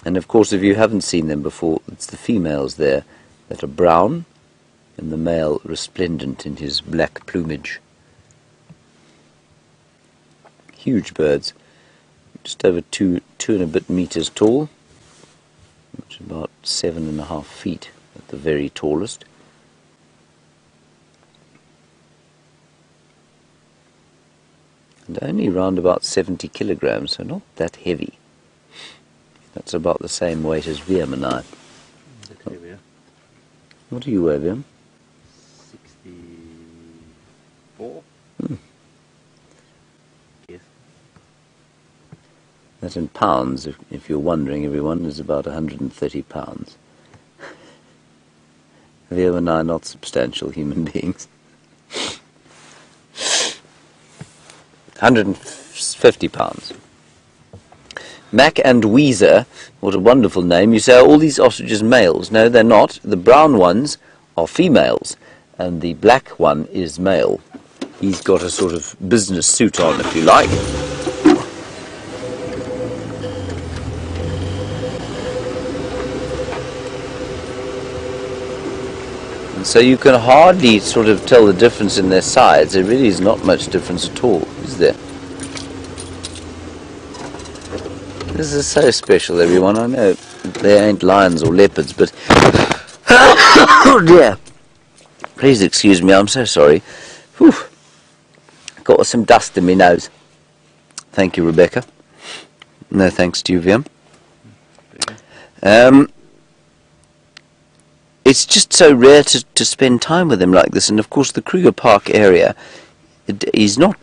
And of course, if you haven't seen them before, it's the females there that are brown, and the male resplendent in his black plumage. Huge birds, just over two and a bit meters tall, which is about 7.5 feet at the very tallest. And only around about 70 kilograms, so not that heavy. That's about the same weight as Liam and I. What do you weigh, Liam? 64. Yes. That in pounds, if you're wondering, everyone, is about 130 pounds. Liam and I are not substantial human beings. 150 pounds. Mac and Weezer, what a wonderful name. You say, are all these ostriches males? No, they're not. The brown ones are females, and the black one is male. He's got a sort of business suit on, if you like. And so you can hardly sort of tell the difference in their size. There really is not much difference at all, is there? This is so special, everyone. I know there ain't lions or leopards, but oh dear. Please excuse me, I'm so sorry. Whew. Got some dust in my nose. Thank you, Rebecca. No thanks to you, Viam. It's just so rare to spend time with them like this, and of course the Kruger Park area is not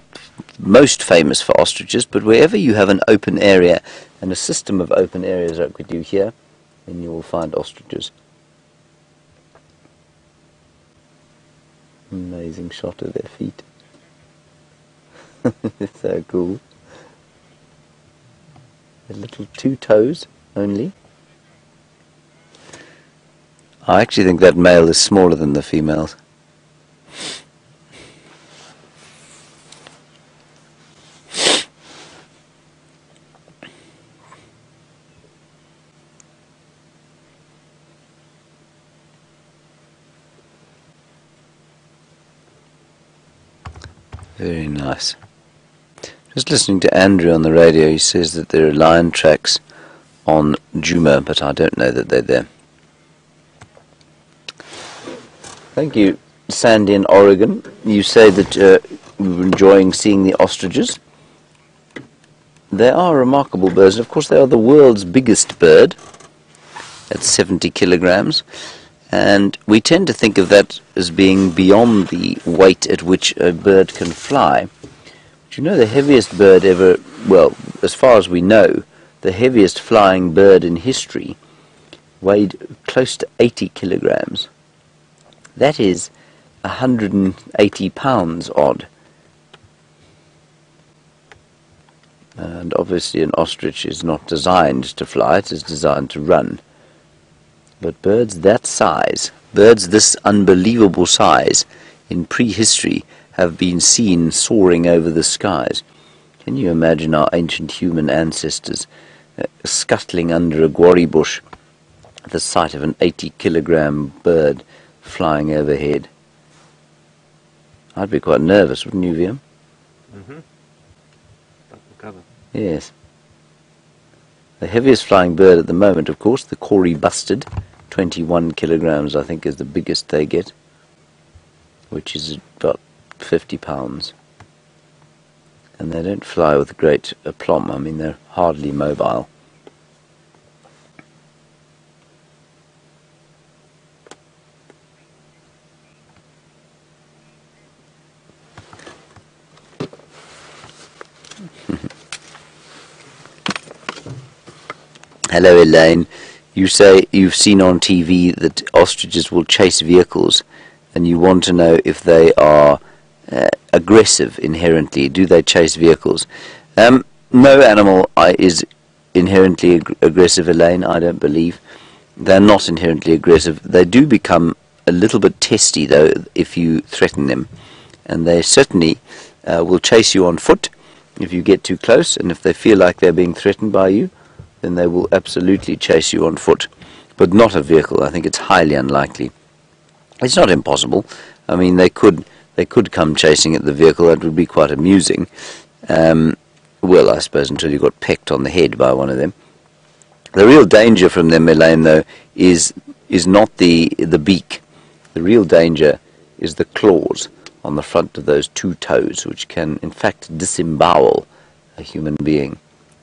most famous for ostriches, but wherever you have an open area and a system of open areas like we do here, then you will find ostriches. Amazing shot of their feet. It's so cool. The little 2 toes only. I actually think that male is smaller than the females. Very nice. Just listening to Andrew on the radio, he says that there are lion tracks on Djuma, but I don't know that they're there. Thank you, Sandy in Oregon. You say that you're enjoying seeing the ostriches. They are remarkable birds, and of course they are the world's biggest bird at 70 kilograms, and we tend to think of that as being beyond the weight at which a bird can fly. But you know, the heaviest bird ever, well, as far as we know, the heaviest flying bird in history weighed close to 80 kilograms. That is 180 pounds odd. And obviously an ostrich is not designed to fly, it is designed to run. But birds that size, birds this unbelievable size, in prehistory have been seen soaring over the skies. Can you imagine our ancient human ancestors scuttling under a guarri bush at the sight of an 80-kilogram bird flying overhead? I'd be quite nervous, wouldn't you, Viam? Mm-hmm. Cover. Yes. The heaviest flying bird at the moment, of course, the Corey bustard, 21 kilograms, I think, is the biggest they get, which is about 50 pounds. And they don't fly with great aplomb. I mean, they're hardly mobile. Hello, Elaine. You say you've seen on TV that ostriches will chase vehicles, and you want to know if they are aggressive inherently. Do they chase vehicles? No animal is inherently aggressive, Elaine, I don't believe. They're not inherently aggressive. They do become a little bit testy, though, if you threaten them. And they certainly will chase you on foot if you get too close, and if they feel like they're being threatened by you, then they will absolutely chase you on foot, but not a vehicle. I think it's highly unlikely. It's not impossible. I mean, they could come chasing at the vehicle. That would be quite amusing. Well, I suppose until you got pecked on the head by one of them. The real danger from them, Elaine, though, is not the beak. The real danger is the claws on the front of those 2 toes, which can, in fact, disembowel a human being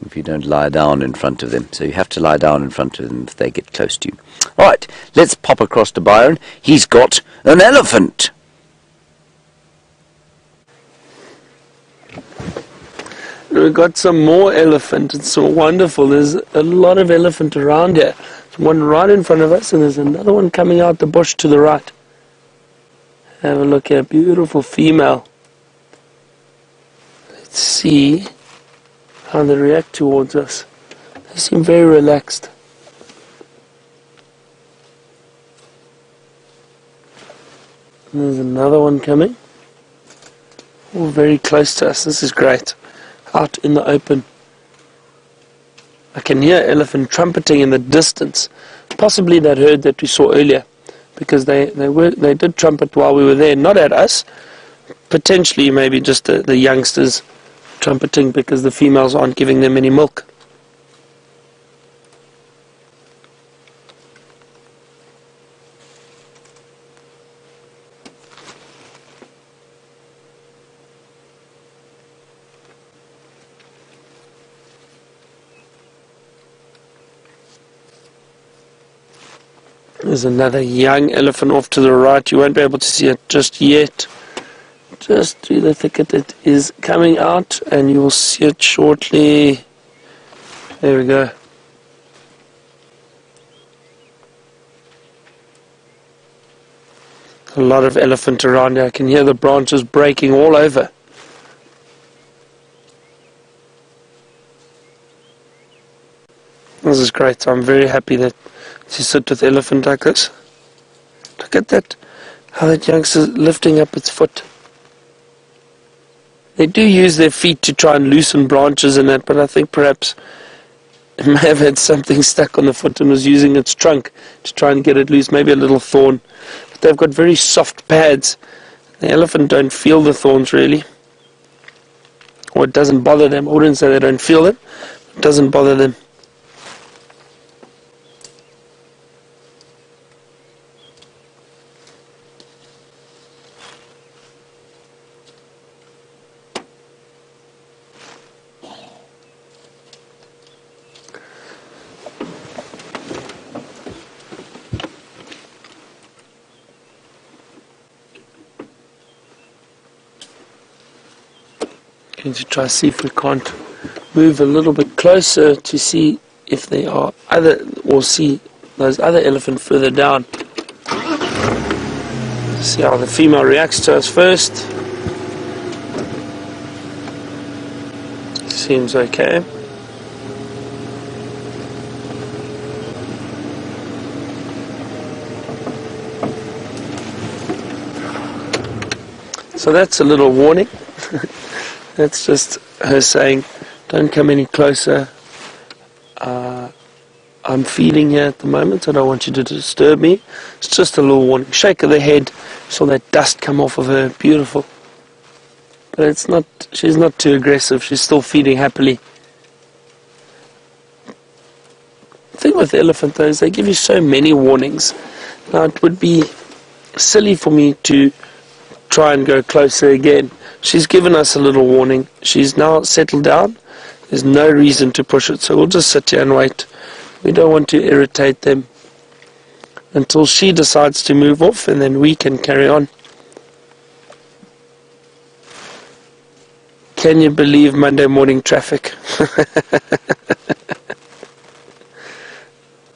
if you don't lie down in front of them. So you have to lie down in front of them if they get close to you. All right, let's pop across to Byron. He's got an elephant. We've got some more elephant. It's so wonderful. There's a lot of elephant around here. There's one right in front of us, and there's another one coming out the bush to the right. Have a look here. Beautiful female. Let's see how they react towards us. They seem very relaxed. And there's another one coming. Oh, very close to us. This is great. Out in the open. I can hear elephant trumpeting in the distance. Possibly that herd that we saw earlier. because they did trumpet while we were there, not at us. Potentially, maybe just the youngsters trumpeting because the females aren't giving them any milk. There's another young elephant off to the right. You won't be able to see it just yet. Just through the thicket it is coming out, and you will see it shortly. There we go. A lot of elephant around here. I can hear the branches breaking all over. This is great. I'm very happy that to sit with elephant like this. Look at that, how that youngster's lifting up its foot. They do use their feet to try and loosen branches and that, but I think perhaps it may have had something stuck on the foot and was using its trunk to try and get it loose, maybe a little thorn. But they've got very soft pads. The elephant don't feel the thorns really, or it doesn't bother them. I wouldn't say they don't feel them, it doesn't bother them. Going to try to see if we can't move a little bit closer to see if they are or see those other elephant further down. See how the female reacts to us first. Seems okay. So that's a little warning. That's just her saying, don't come any closer. I'm feeding here at the moment. I don't want you to disturb me. It's just a little warning. Shake of the head. Saw that dust come off of her. Beautiful. But it's not. She's not too aggressive. She's still feeding happily. The thing with the elephant though is they give you so many warnings. Now it would be silly for me to try and go closer again. She's given us a little warning. She's now settled down. There's no reason to push it, so we'll just sit here and wait. We don't want to irritate them until she decides to move off, and then we can carry on. Can you believe Monday morning traffic?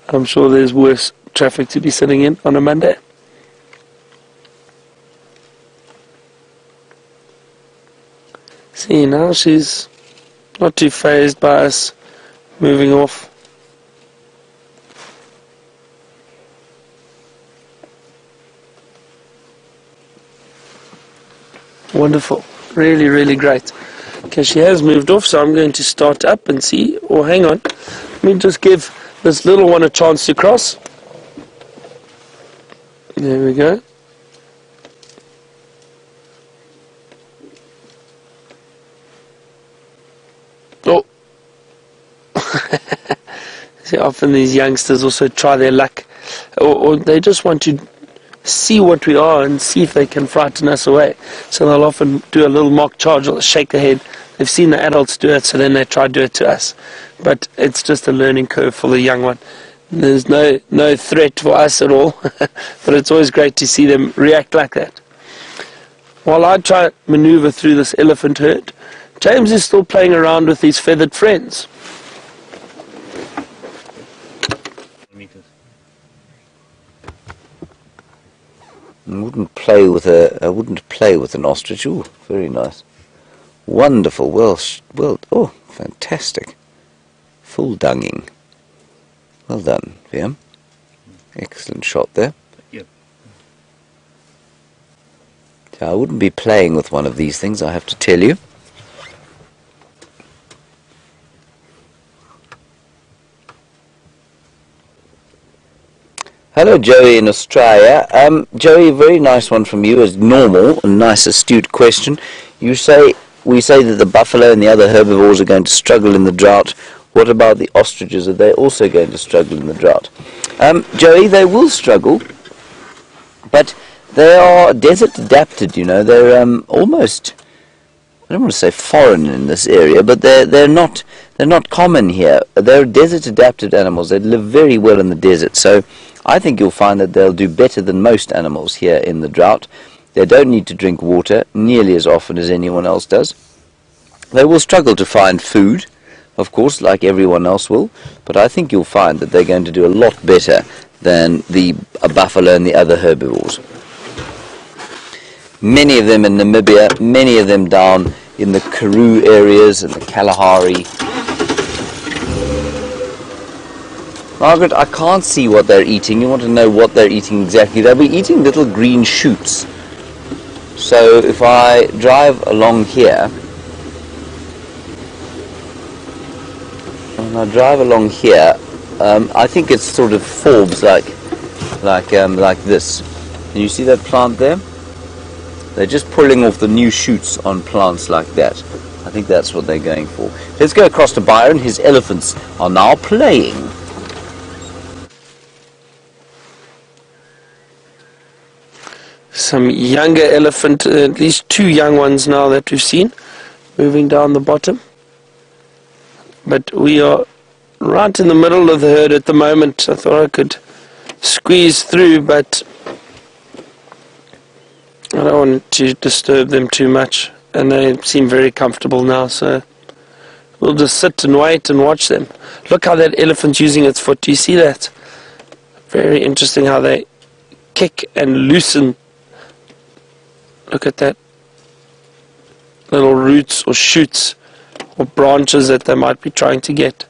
I'm sure there's worse traffic to be sitting in on a Monday. See, now she's not too fazed by us moving off. Wonderful. Really, really great. Okay, she has moved off, so I'm going to start up and see. Oh, hang on. Let me just give this little one a chance to cross. There we go. Oh. See, often these youngsters also try their luck, or they just want to see what we are and see if they can frighten us away. So they'll often do a little mock charge or shake their head. They've seen the adults do it, so then they try to do it to us. But it's just a learning curve for the young one. There's no threat for us at all, but it's always great to see them react like that. While I try to maneuver through this elephant herd, James is still playing around with his feathered friends. I wouldn't play with an ostrich. Ooh, very nice. Wonderful. Well, oh, fantastic. Full dunging. Well done, Liam. Excellent shot there. Yep. So I wouldn't be playing with one of these things, I have to tell you. Hello, Joey in Australia. Joey, very nice one from you, as normal, a nice astute question. We say that the buffalo and the other herbivores are going to struggle in the drought. What about the ostriches? Are they also going to struggle in the drought? Joey, they will struggle, but they are desert adapted, you know. They're almost, I don't want to say foreign in this area, but they're not common here. They're desert adapted animals. They live very well in the desert. So I think you'll find that they'll do better than most animals here in the drought. They don't need to drink water nearly as often as anyone else does. They will struggle to find food, of course, like everyone else will, but I think you'll find that they're going to do a lot better than the buffalo and the other herbivores. Many of them in Namibia, many of them down in the Karoo areas and the Kalahari. Margaret, I can't see what they're eating. You want to know what they're eating exactly. They'll be eating little green shoots. So if I drive along here, I think it's sort of forbs like this. And you see that plant there? They're just pulling off the new shoots on plants like that. I think that's what they're going for. Let's go across to Byron. His elephants are now playing. Some younger elephant, at least 2 young ones now that we've seen, moving down the bottom. But we are right in the middle of the herd at the moment. I thought I could squeeze through, but I don't want to disturb them too much. And they seem very comfortable now, so we'll just sit and wait and watch them. Look how that elephant's using its foot. Do you see that? Very interesting how they kick and loosen. Look at that. Little roots or shoots or branches that they might be trying to get.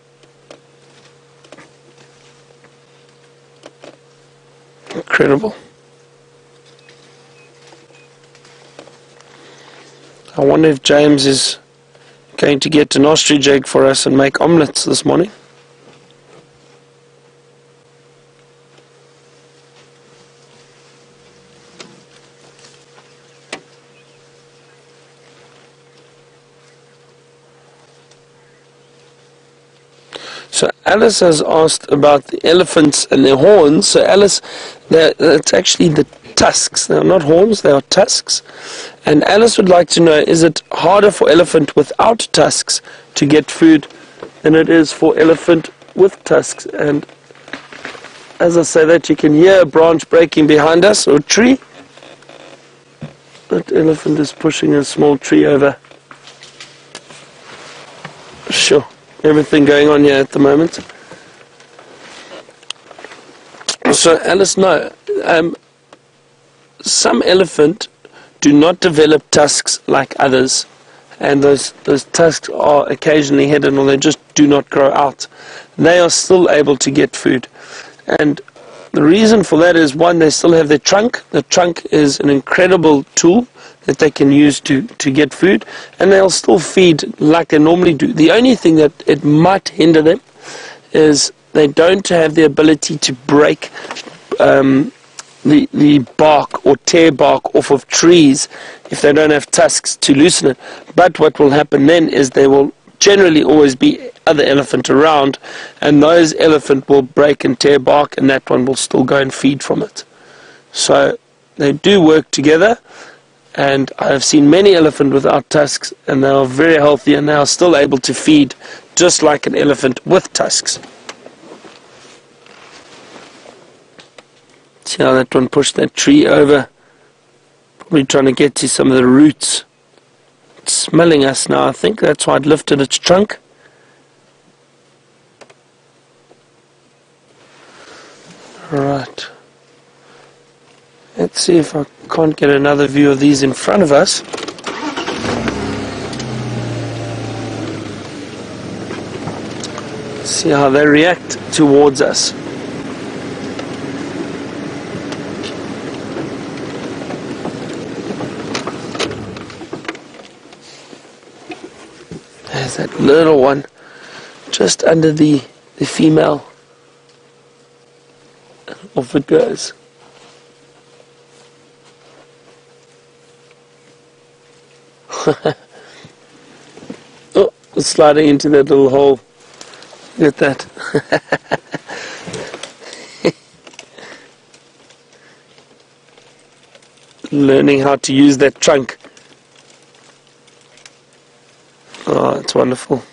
Incredible. I wonder if James is going to get an ostrich egg for us and make omelettes this morning. So Alice has asked about the elephants and their horns. So Alice, it's actually the tusks. They're not horns, they are tusks. And Alice would like to know, is it harder for elephant without tusks to get food than it is for elephant with tusks? And as I say that, you can hear a branch breaking behind us, or a tree. That elephant is pushing a small tree over. Sure. Everything going on here at the moment. So Alice, no, some elephant do not develop tusks like others, and those tusks are occasionally hidden, or they just do not grow out. They are still able to get food, and the reason for that is, one, they still have their trunk. The trunk is an incredible tool that they can use to get food, and they'll still feed like they normally do. The only thing that it might hinder them is they don't have the ability to break the bark or tear bark off of trees if they don't have tusks to loosen it. But what will happen then is there will generally always be other elephant around, and those elephant will break and tear bark, and that one will still go and feed from it. So they do work together. And I have seen many elephants without tusks, and they are very healthy, and they are still able to feed just like an elephant with tusks. See how that one pushed that tree over? Probably trying to get to some of the roots. It's smelling us now, I think. That's why it lifted its trunk. Right. Let's see if I can't get another view of these in front of us. See how they react towards us. There's that little one just under the female. Off it goes. Oh, it's sliding into that little hole. Look at that. Learning how to use that trunk. Oh, it's wonderful.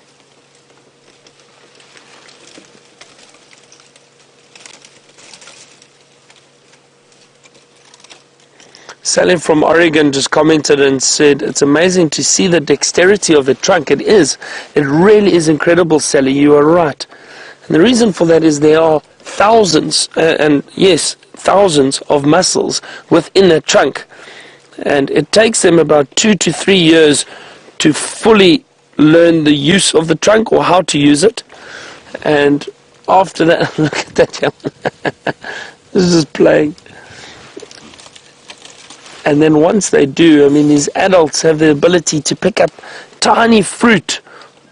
Sally from Oregon just commented and said, it's amazing to see the dexterity of the trunk. It is. It really is incredible, Sally. You are right. And the reason for that is there are thousands, and yes, thousands of muscles within that trunk. And it takes them about 2 to 3 years to fully learn the use of the trunk or how to use it. And after that, look at that young. This is just playing. And then once they do, I mean, these adults have the ability to pick up tiny fruit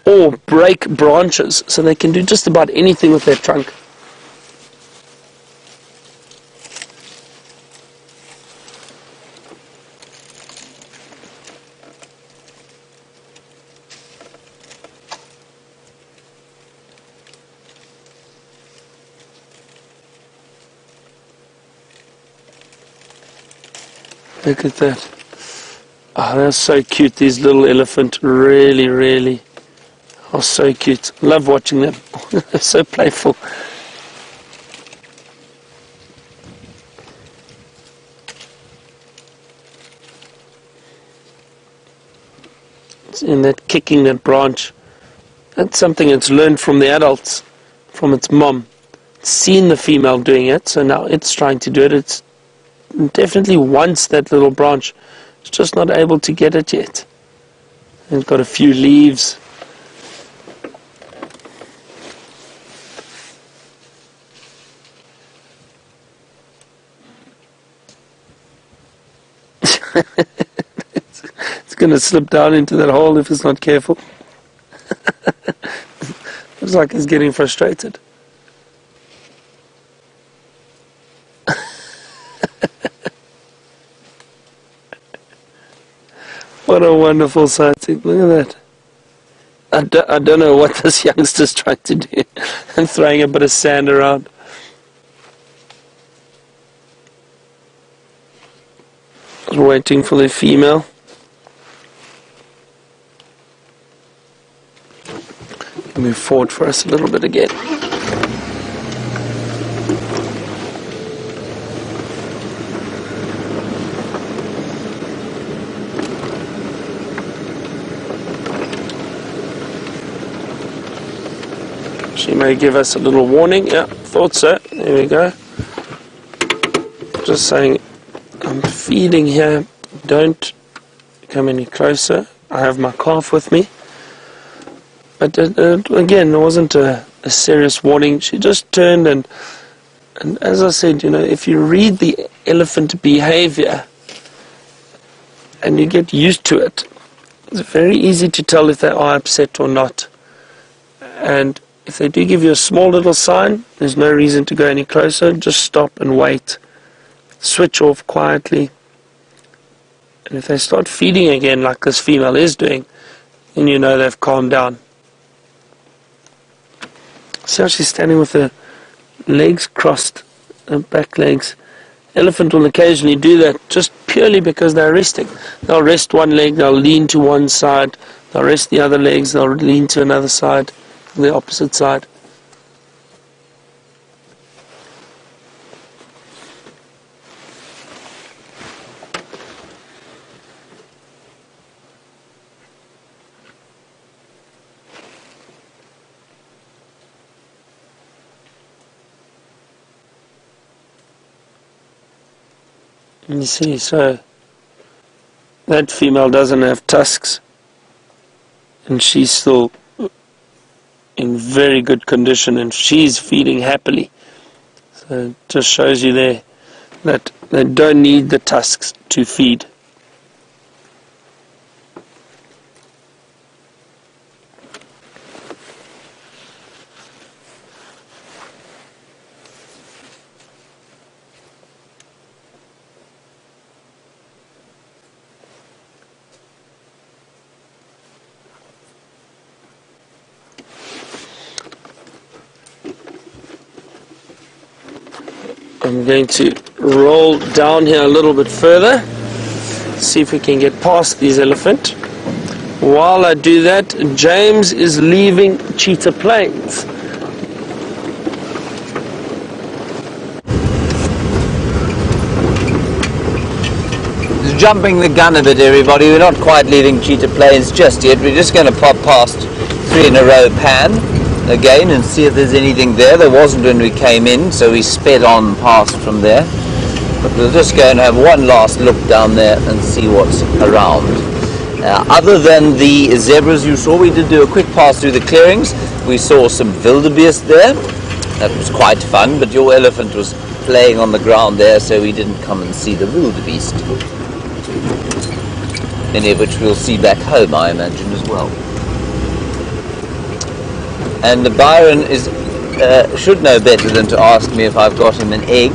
or break branches, so they can do just about anything with their trunk. Look at that. Oh, they're so cute, these little elephants. Really, really are so cute. Love watching them. They're so playful. In that kicking that branch. That's something it's learned from the adults, from its mom. It's seen the female doing it, so now it's trying to do it. It's definitely wants that little branch. It's just not able to get it yet. And it's got a few leaves. It's going to slip down into that hole if it's not careful. Looks like it's getting frustrated. What a wonderful sighting. Look at that. I don't know what this youngster's trying to do. And throwing a bit of sand around. Waiting for the female. Move forward for us a little bit again. She may give us a little warning. Yeah, thought so. There we go. Just saying, I'm feeding here. Don't come any closer. I have my calf with me. But again, it wasn't a serious warning. She just turned and as I said, you know, if you read the elephant behavior and you get used to it, it's very easy to tell if they are upset or not. And if they do give you a small little sign, there's no reason to go any closer. Just stop and wait. Switch off quietly. And if they start feeding again like this female is doing, then you know they've calmed down. See how she's standing with her legs crossed, her back legs. Elephant will occasionally do that just purely because they're resting. They'll rest one leg, they'll lean to one side, they'll rest the other legs, they'll lean to another side, the opposite side. You see, so that female doesn't have tusks, and she's still in very good condition, and she's feeding happily. So it just shows you there that they don't need the tusks to feed. I'm going to roll down here a little bit further, see if we can get past these elephant. While I do that, James is leaving Cheetah Plains. Just jumping the gun a bit, everybody. We're not quite leaving Cheetah Plains just yet. We're just going to pop past 3 in a row pan again and see if there's anything there. There wasn't when we came in, so we sped on past from there. But we'll just go and have one last look down there and see what's around. Other than the zebras you saw, we did do a quick pass through the clearings. We saw some wildebeest there. That was quite fun, but your elephant was playing on the ground there, so we didn't come and see the wildebeest. Many of which we'll see back home, I imagine, as well. And Byron should know better than to ask me if I've got him an egg,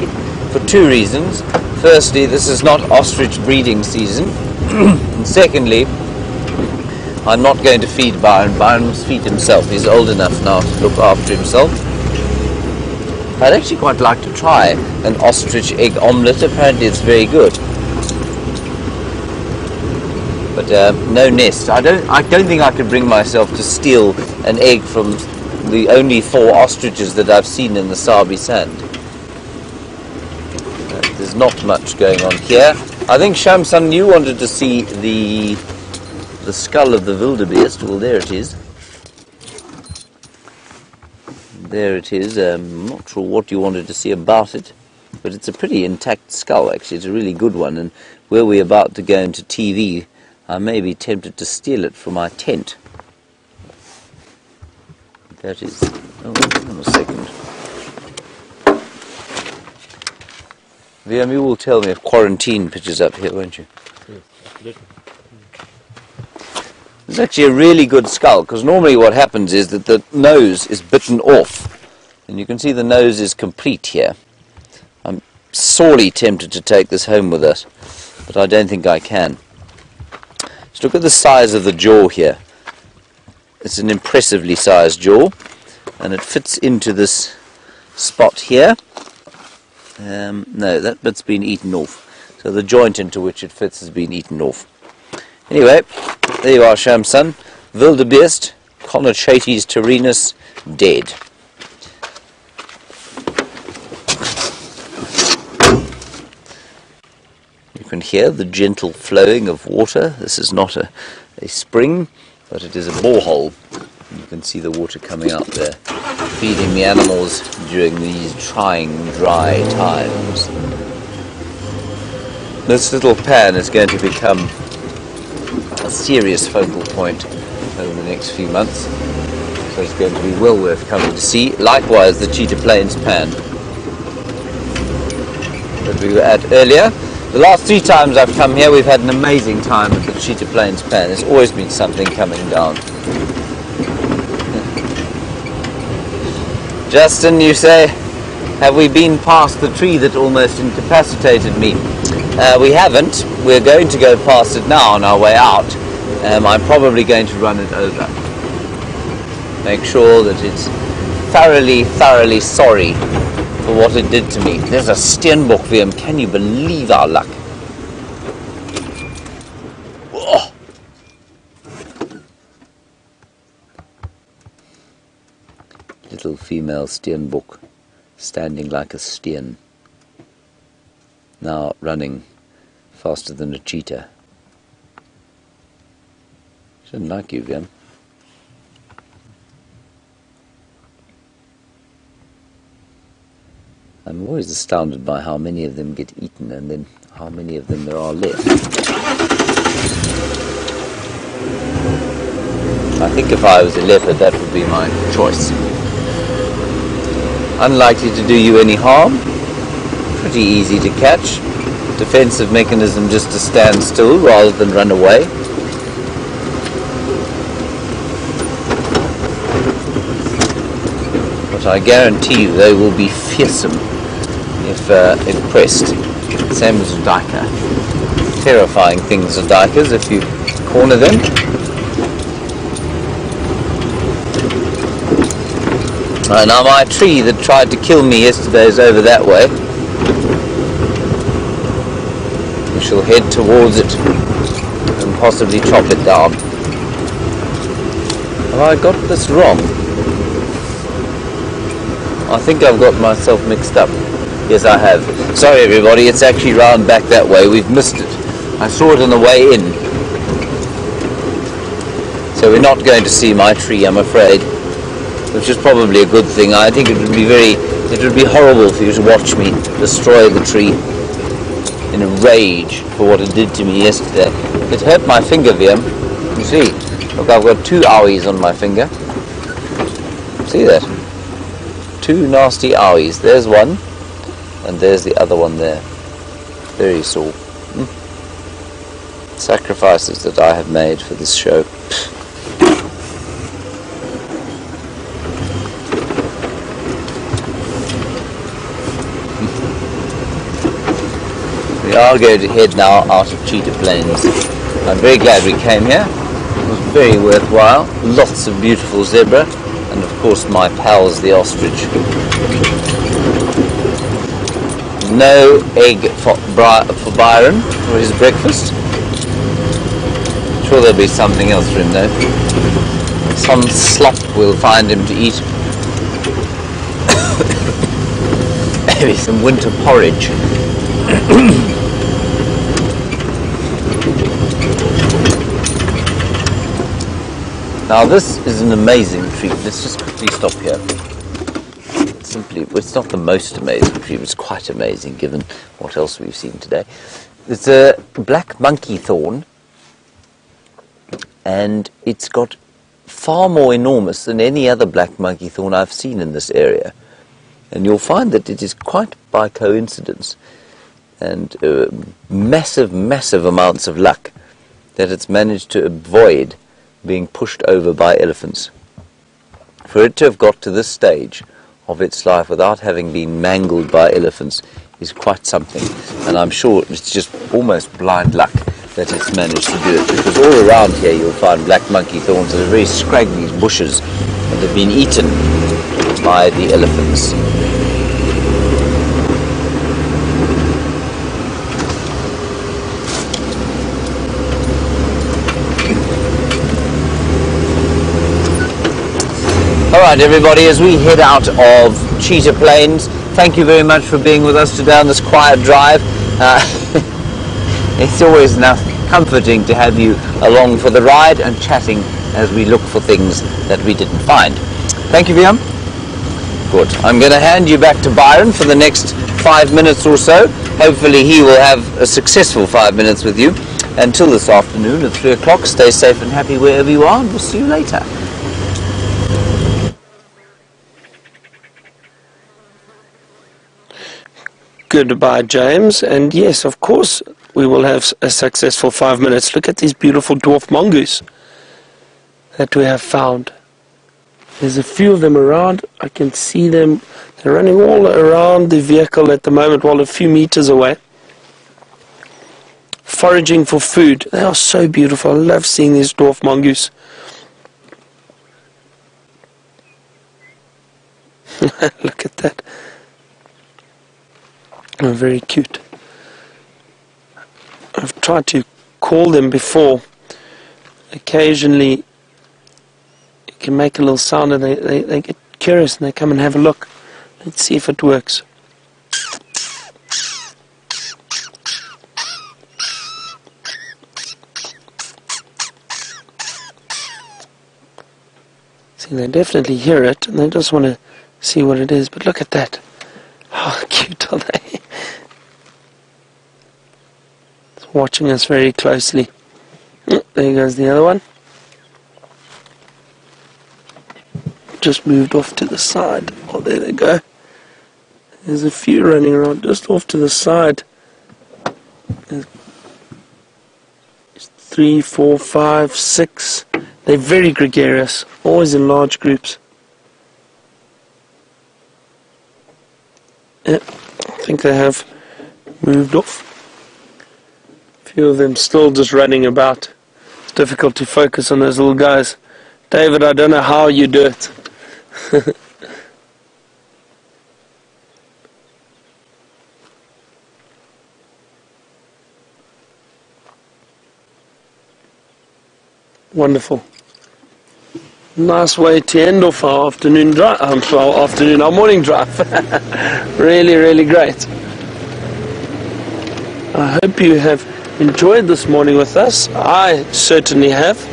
for 2 reasons. Firstly, this is not ostrich breeding season. And secondly, I'm not going to feed Byron. Byron must feed himself. He's old enough now to look after himself. I'd actually quite like to try an ostrich egg omelette. Apparently it's very good. But no nest. I don't think I could bring myself to steal an egg from the only 4 ostriches that I've seen in the Sabi Sand. There's not much going on here. I think Shamsun, you wanted to see the skull of the wildebeest. Well, there it is. There it is. I'm not sure what you wanted to see about it, but it's a pretty intact skull, actually. It's a really good one, and were we about to go into TV, I may be tempted to steal it from my tent. That is... Oh, hang on a second. Liam, you will tell me if quarantine pitches up here, won't you? Absolutely. It's actually a really good skull, because normally what happens is that the nose is bitten off. And you can see the nose is complete here. I'm sorely tempted to take this home with us, but I don't think I can. Just look at the size of the jaw here. It's an impressively sized jaw, and it fits into this spot here. No, that bit's been eaten off. So the joint into which it fits has been eaten off. Anyway, there you are, Shamsun. Wildebeest, Conochates terinus, dead. You can hear the gentle flowing of water. This is not a spring, but it is a borehole. You can see the water coming out there, feeding the animals during these trying dry times. This little pan is going to become a serious focal point over the next few months, so it's going to be well worth coming to see. Likewise, the Cheetah Plains pan that we were at earlier. The last 3 times I've come here, we've had an amazing time at the Cheetah Plains pan. There's always been something coming down. Justin, you say, have we been past the tree that almost incapacitated me? We haven't. We're going to go past it now on our way out. I'm probably going to run it over. Make sure that it's thoroughly sorry for what it did to me. There's a steenbok, Liam. Can you believe our luck? Oh. Little female steenbok, standing like a steen. Now running faster than a cheetah. She doesn't like you, Liam. I'm always astounded by how many of them get eaten and then how many of them there are left. I think if I was a leopard, that would be my choice. Unlikely to do you any harm. Pretty easy to catch. Defensive mechanism just to stand still rather than run away. But I guarantee you they will be fearsome if pressed. Same as a duiker. Terrifying things are duikers if you corner them. Now my tree that tried to kill me yesterday is over that way. We shall head towards it and possibly chop it down. Have I got this wrong? I think I've got myself mixed up. Yes, I have. Sorry everybody, it's actually round back that way. We've missed it. I saw it on the way in. So we're not going to see my tree, I'm afraid, which is probably a good thing. I think it would be horrible for you to watch me destroy the tree in a rage for what it did to me yesterday. It hurt my finger, Liam. You see, look, I've got 2 owies on my finger. See that? 2 nasty owies. There's one, and there's the other one there. Very sore. Sacrifices that I have made for this show. We are going to head now out of Cheetah Plains. I'm very glad we came here. It was very worthwhile. Lots of beautiful zebra, and of course my pals the ostrich. No egg for Byron for his breakfast. I'm sure there'll be something else for him though. Some slop we'll find him to eat. Maybe some winter porridge. Now this is an amazing tree. Let's just quickly stop here. It's not the most amazing tree, but it's quite amazing given what else we've seen today. It's a black monkey thorn, and it's got far more enormous than any other black monkey thorn I've seen in this area. And you'll find that it is quite by coincidence and massive amounts of luck that it's managed to avoid being pushed over by elephants. For it to have got to this stage of its life without having been mangled by elephants is quite something, and I'm sure it's just almost blind luck that it's managed to do it, because all around here you'll find black monkey thorns that are very scraggly bushes and have been eaten by the elephants. Alright everybody, as we head out of Cheetah Plains, thank you very much for being with us today on this quiet drive. It's always comforting to have you along for the ride and chatting as we look for things that we didn't find. Thank you, Liam. Good. I'm going to hand you back to Byron for the next 5 minutes or so. Hopefully he will have a successful 5 minutes with you. Until this afternoon at 3 o'clock, stay safe and happy wherever you are, and we'll see you later. Goodbye, James. And yes, of course, we will have a successful 5 minutes. Look at these beautiful dwarf mongoose that we have found. There's a few of them around. I can see them. They're running all around the vehicle at the moment, while a few meters away, foraging for food. They are so beautiful. I love seeing these dwarf mongoose. Look at that. Oh, very cute. I've tried to call them before. Occasionally you can make a little sound and they get curious and they come and have a look. Let's see if it works. See, they definitely hear it and they just want to see what it is. But look at that. How cute are they? It's watching us very closely. Oh, there goes the other one. Just moved off to the side. Oh, there they go. There's a few running around just off to the side. There's 3, 4, 5, 6. They're very gregarious, always in large groups. Yep, I think they have moved off. A few of them still just running about. It's difficult to focus on those little guys. David, I don't know how you do it. Wonderful. Nice way to end off our afternoon drive, our morning drive. Really, really great. I hope you have enjoyed this morning with us. I certainly have.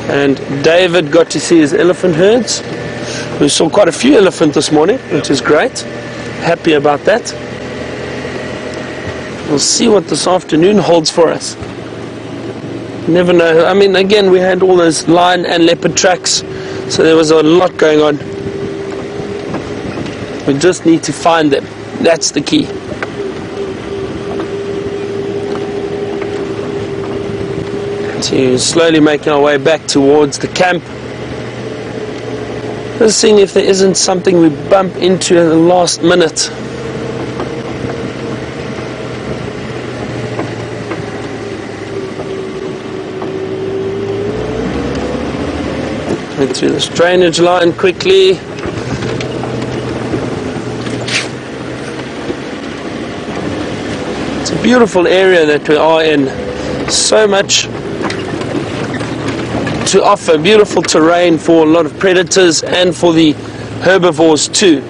And David got to see his elephant herds. We saw quite a few elephant this morning, which is great. Happy about that. We'll see what this afternoon holds for us. Never know. I mean, again, we had all those lion and leopard tracks, so there was a lot going on. We just need to find them. That's the key. To slowly making our way back towards the camp. Just seeing if there isn't something we bump into at the last minute. Through this drainage line quickly. It's a beautiful area that we are in. So much to offer. Beautiful terrain for a lot of predators and for the herbivores too.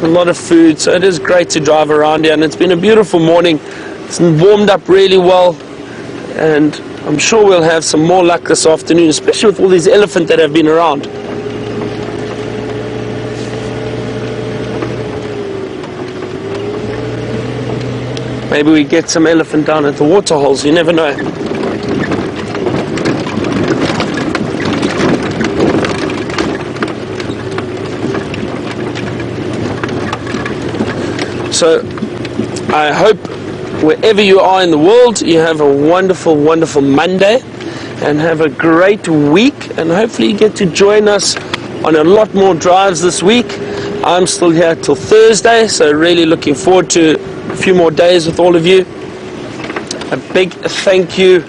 A lot of food, so it is great to drive around here, and it's been a beautiful morning. It's warmed up really well, and I'm sure we'll have some more luck this afternoon, especially with all these elephant that have been around. Maybe we get some elephant down at the water holes, you never know. So, I hope wherever you are in the world, you have a wonderful, wonderful Monday and have a great week, and hopefully you get to join us on a lot more drives this week. I'm still here till Thursday, so really looking forward to a few more days with all of you. A big thank you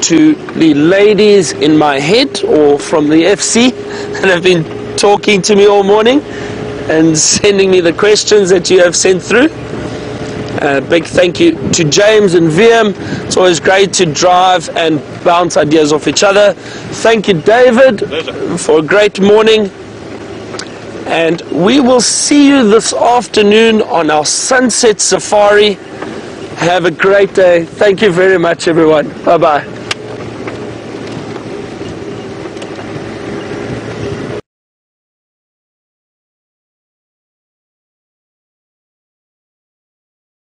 to the ladies in my head, or from the FC, that have been talking to me all morning and sending me the questions that you have sent through. Big thank you to James and VM. It's always great to drive and bounce ideas off each other. Thank you, David, for a great morning. And we will see you this afternoon on our sunset safari. Have a great day. Thank you very much, everyone. Bye-bye.